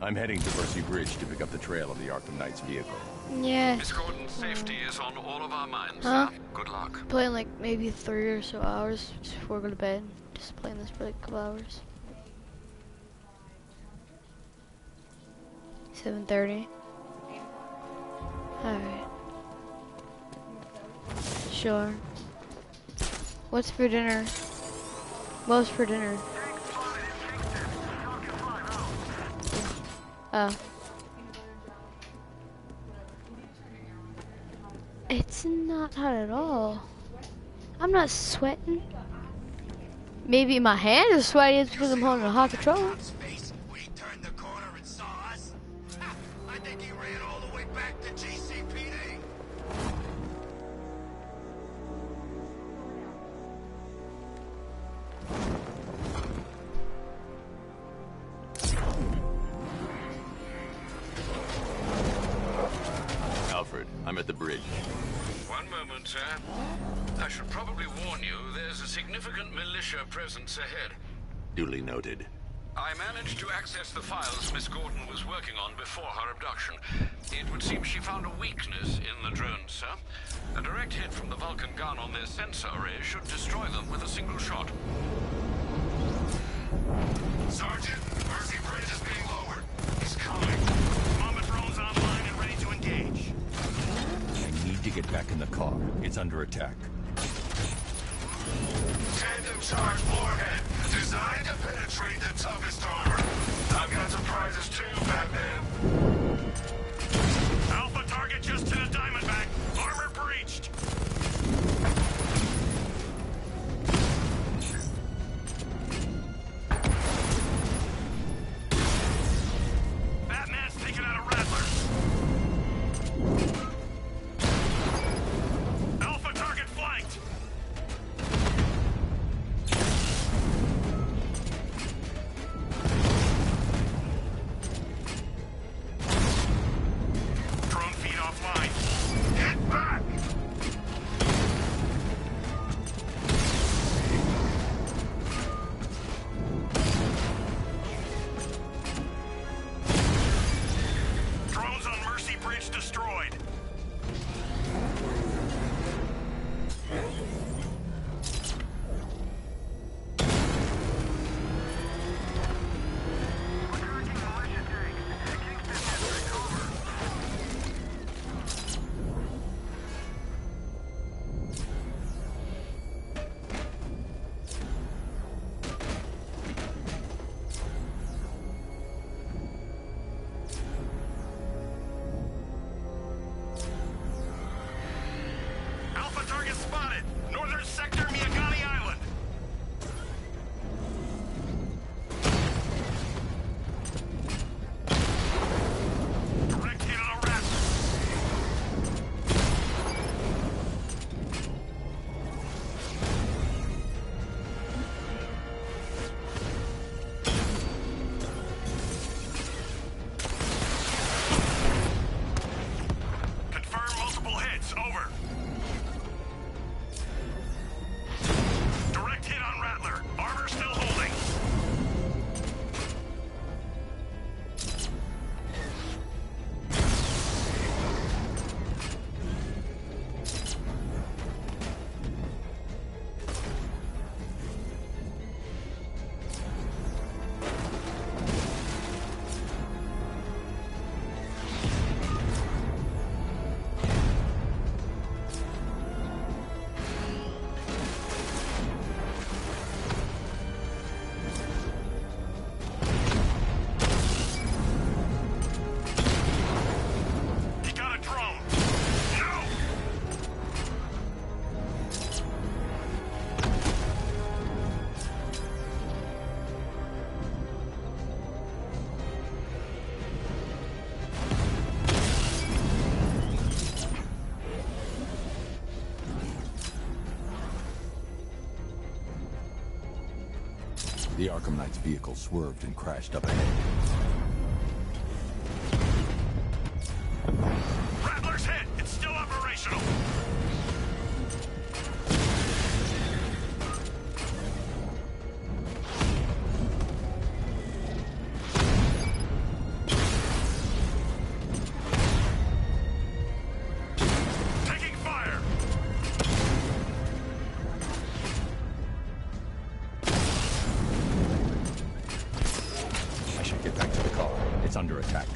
I'm heading to Mercy Bridge to pick up the trail of the Arkham Knight's vehicle. Yeah. Miss Gordon's safety is on all of our minds, Huh? sir. Good luck. Playing like maybe 3 or so hours just before I go to bed. Just playing this for like a couple hours. 7:30. Alright. Sure. What's for dinner? What's for dinner? It's not hot at all. I'm not sweating. Maybe my hands are sweaty. It's because I'm holding a hot controller. Space, when he turned the corner and saw us. Ha! I think he ran all the way back to GCPD. Alfred, I'm at the bridge. One moment, sir. I should probably warn you, there's a significant militia presence ahead. Duly noted. I managed to access the files Miss Gordon was working on before her abduction. It would seem she found a weakness in the drones, sir. A direct hit from the Vulcan gun on their sensor array should destroy them with a single shot. Sergeant, Mercy Bridge is being lowered. He's coming. Mama drone's online and ready to engage. I need to get back in the car. It's under attack. Tandem charge warhead, designed to penetrate the toughest armor. I've got surprises too, Batman. Alpha target just to the Diamondback. Armor breached. Batman's taking out a Rattler. Alpha target flanked. The Arkham Knight's vehicle swerved and crashed up ahead. Rattler's hit! It's still operational! Taking fire! I should get back to the car. It's under attack.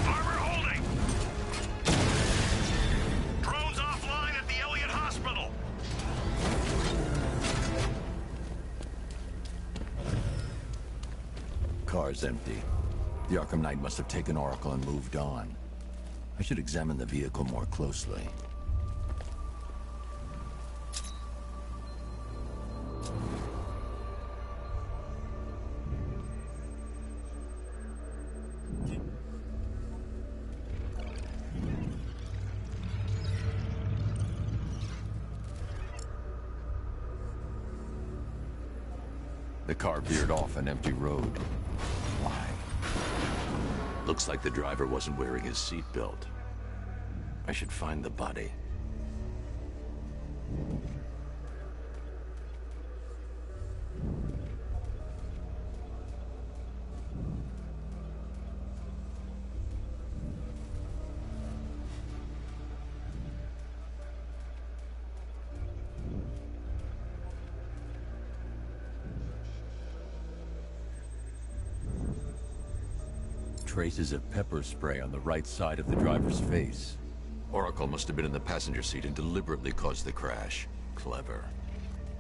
Armor holding! Drones offline at the Elliott Hospital! Car's empty. The Arkham Knight must have taken Oracle and moved on. I should examine the vehicle more closely. The car veered off an empty road. Why? Looks like the driver wasn't wearing his seatbelt. I should find the body. Traces of pepper spray on the right side of the driver's face. Oracle must have been in the passenger seat and deliberately caused the crash. Clever.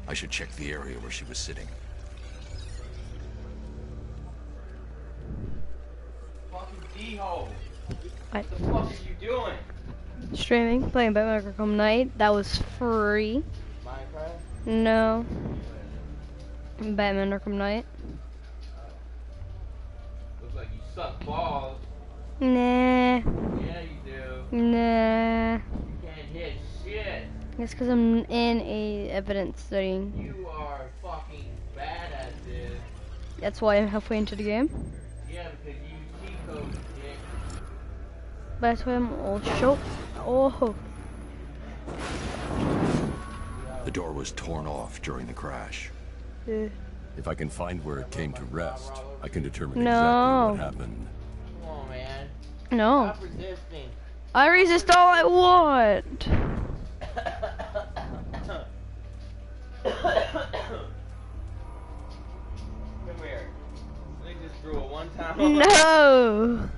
I should check the area where she was sitting. Fucking D-hole. What the fuck are you doing? Streaming, playing Batman Arkham Knight. That was free. Minecraft? No. Batman Arkham Knight. Looks like you suck balls. Nah. Yeah, you do. Nah. You can't hit shit. It's because I'm in a evidence studying. You are fucking bad at this. That's why I'm halfway into the game. Yeah, because you cheat code, dick. That's why I'm all show. Oh. The door was torn off during the crash. If I can find where it came to rest, I can determine exactly what happened. Come on, man. No. Stop resisting. I resist all I want. Come here. They just drew it one time. No.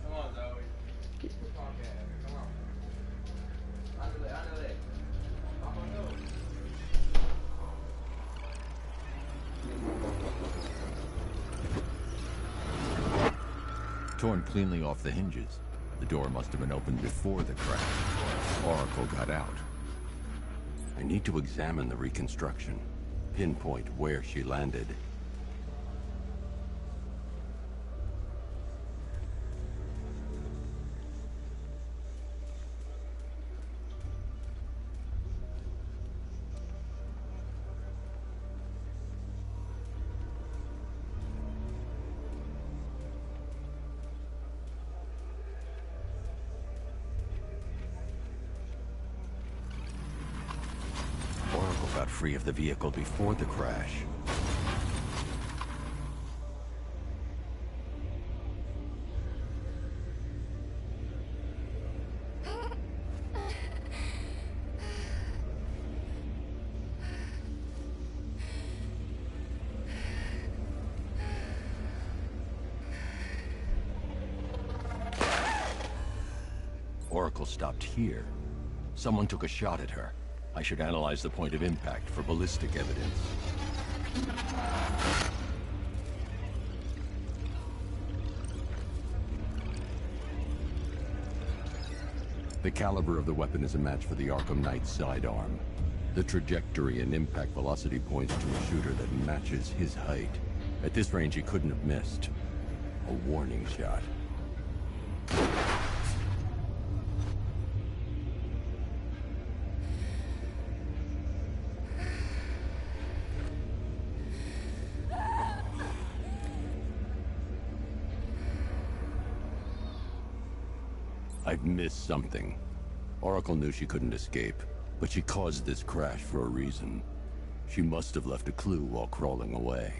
Come on, Zoe. Come on, Dad. Come on. Under leg. Come on, go. Torn cleanly off the hinges. The door must have been opened before the crash. Oracle got out. I need to examine the reconstruction. Pinpoint where she landed. Oracle got free of the vehicle before the crash. Oracle stopped here. Someone took a shot at her. I should analyze the point of impact for ballistic evidence. The caliber of the weapon is a match for the Arkham Knight's sidearm. The trajectory and impact velocity points to a shooter that matches his height. At this range, he couldn't have missed. A warning shot. I've missed something. Oracle knew she couldn't escape, but she caused this crash for a reason. She must have left a clue while crawling away.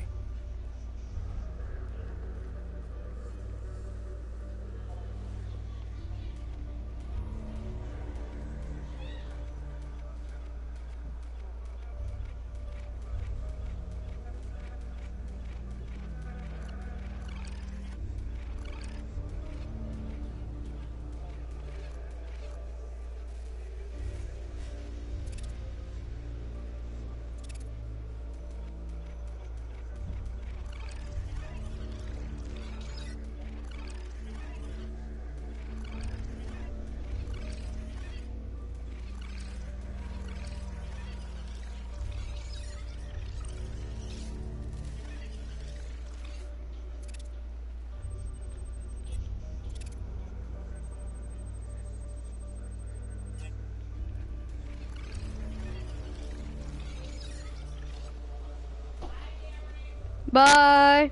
Bye.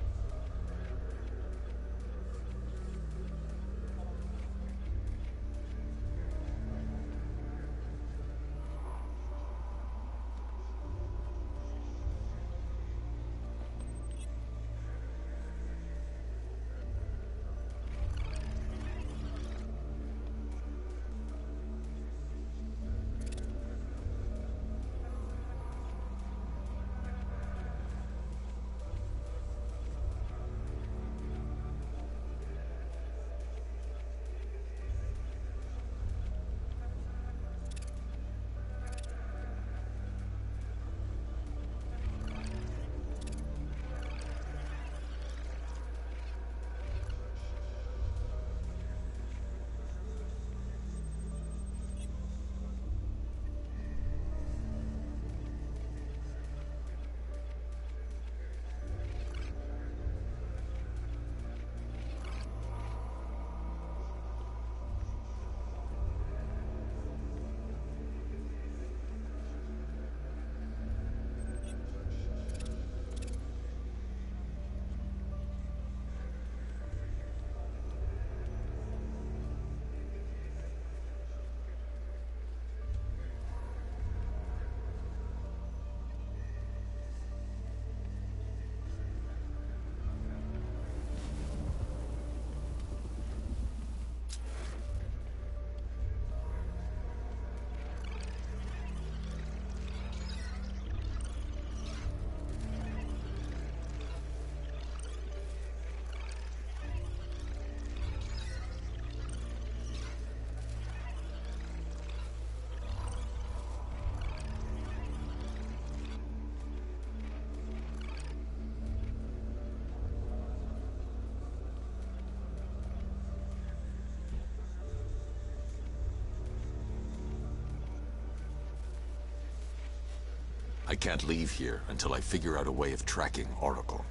I can't leave here until I figure out a way of tracking Oracle.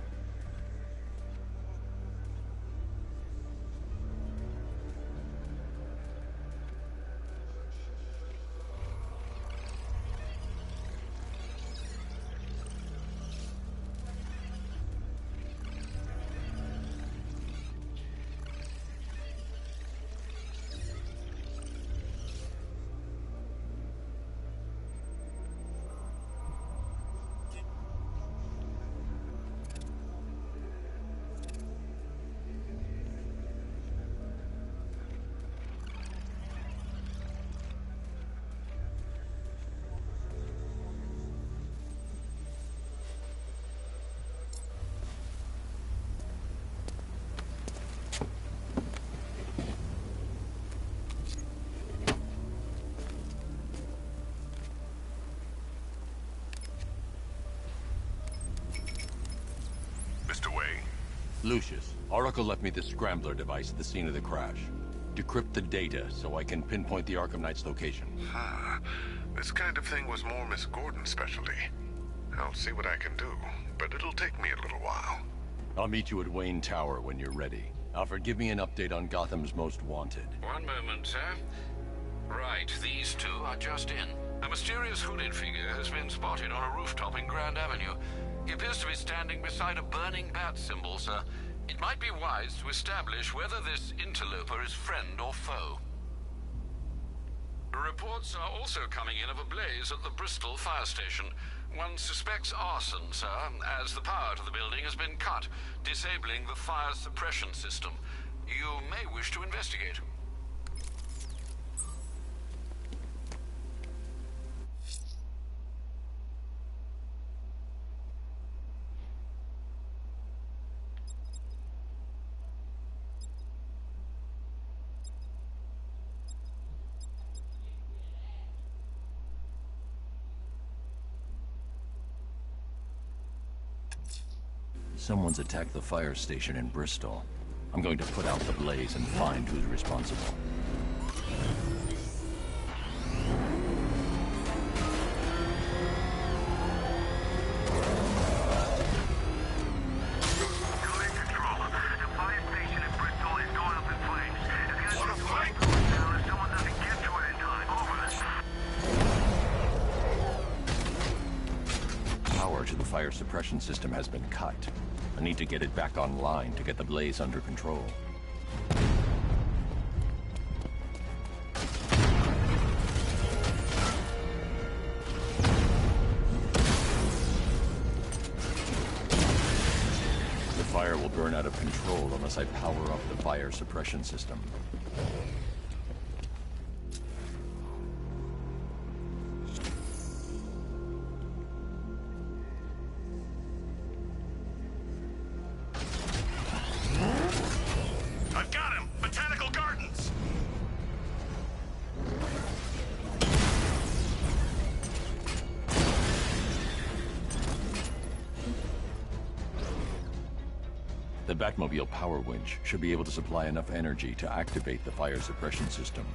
Lucius, Oracle left me the Scrambler device at the scene of the crash. Decrypt the data so I can pinpoint the Arkham Knight's location. This kind of thing was more Miss Gordon's specialty. I'll see what I can do, but it'll take me a little while. I'll meet you at Wayne Tower when you're ready. Alfred, give me an update on Gotham's Most Wanted. One moment, sir. Right, these two are just in. A mysterious hooded figure has been spotted on a rooftop in Grand Avenue. He appears to be standing beside a burning bat symbol, sir. It might be wise to establish whether this interloper is friend or foe. Reports are also coming in of a blaze at the Bristol fire station. One suspects arson, sir, as the power to the building has been cut, disabling the fire suppression system. You may wish to investigate. Someone's attacked the fire station in Bristol. I'm going to put out the blaze and find who's responsible. Fire suppression system has been cut. I need to get it back online to get the blaze under control. The fire will burn out of control unless I power up the fire suppression system. The Batmobile power winch should be able to supply enough energy to activate the fire suppression system.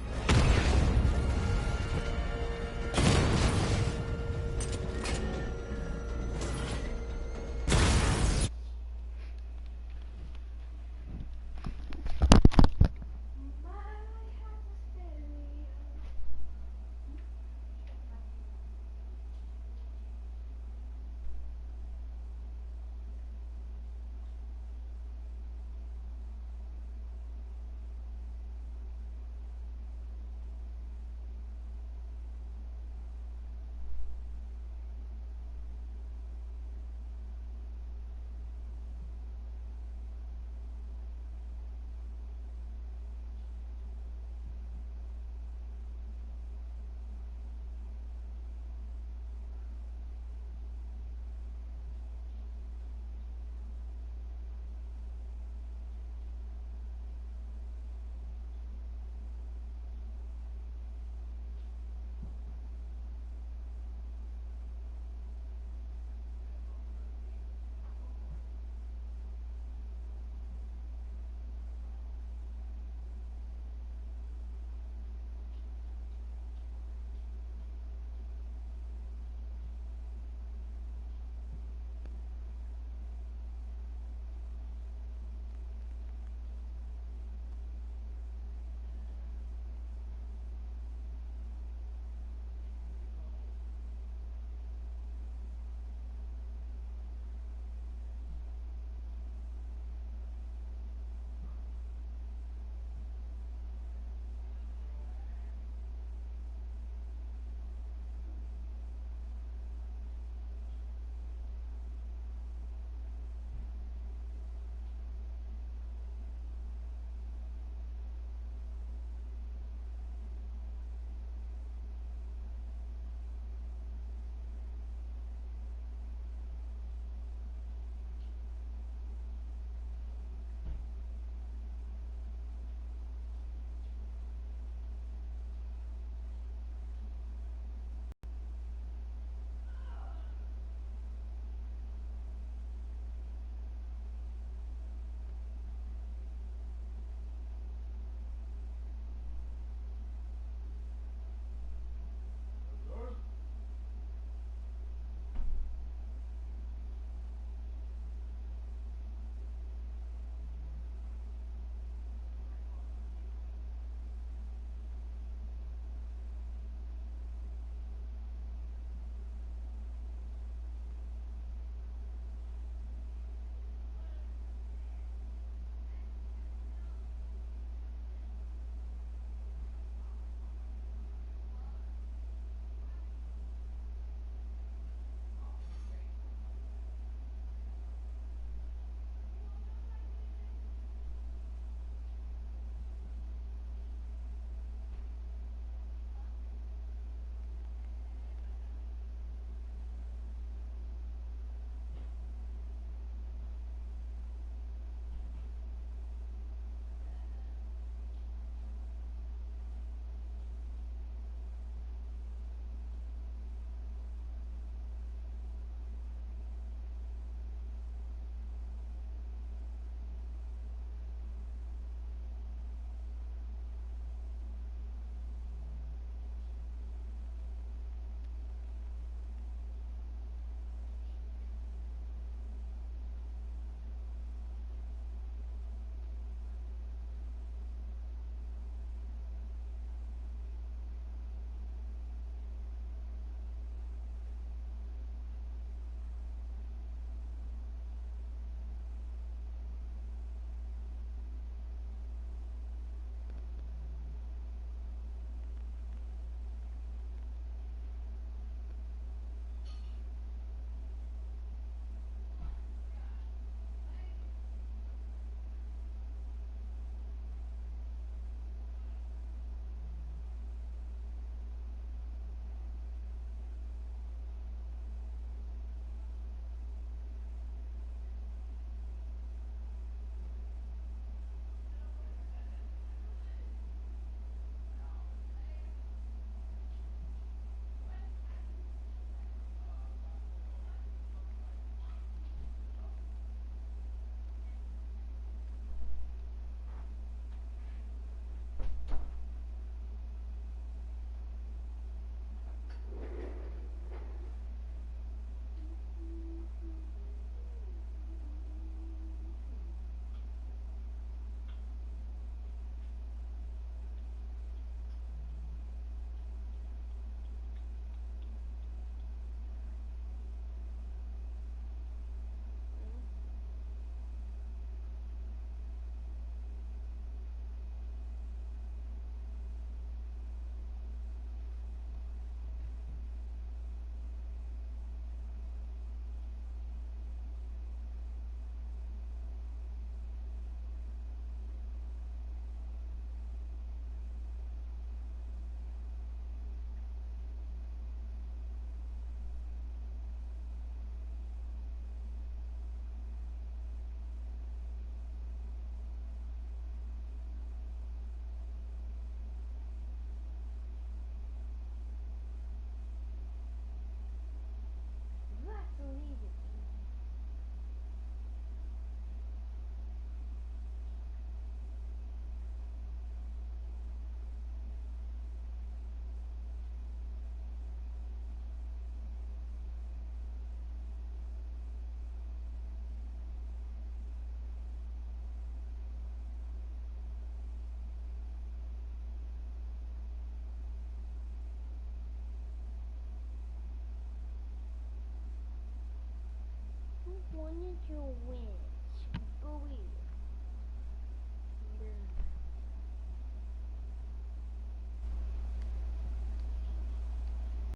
One is your wins. Bowie.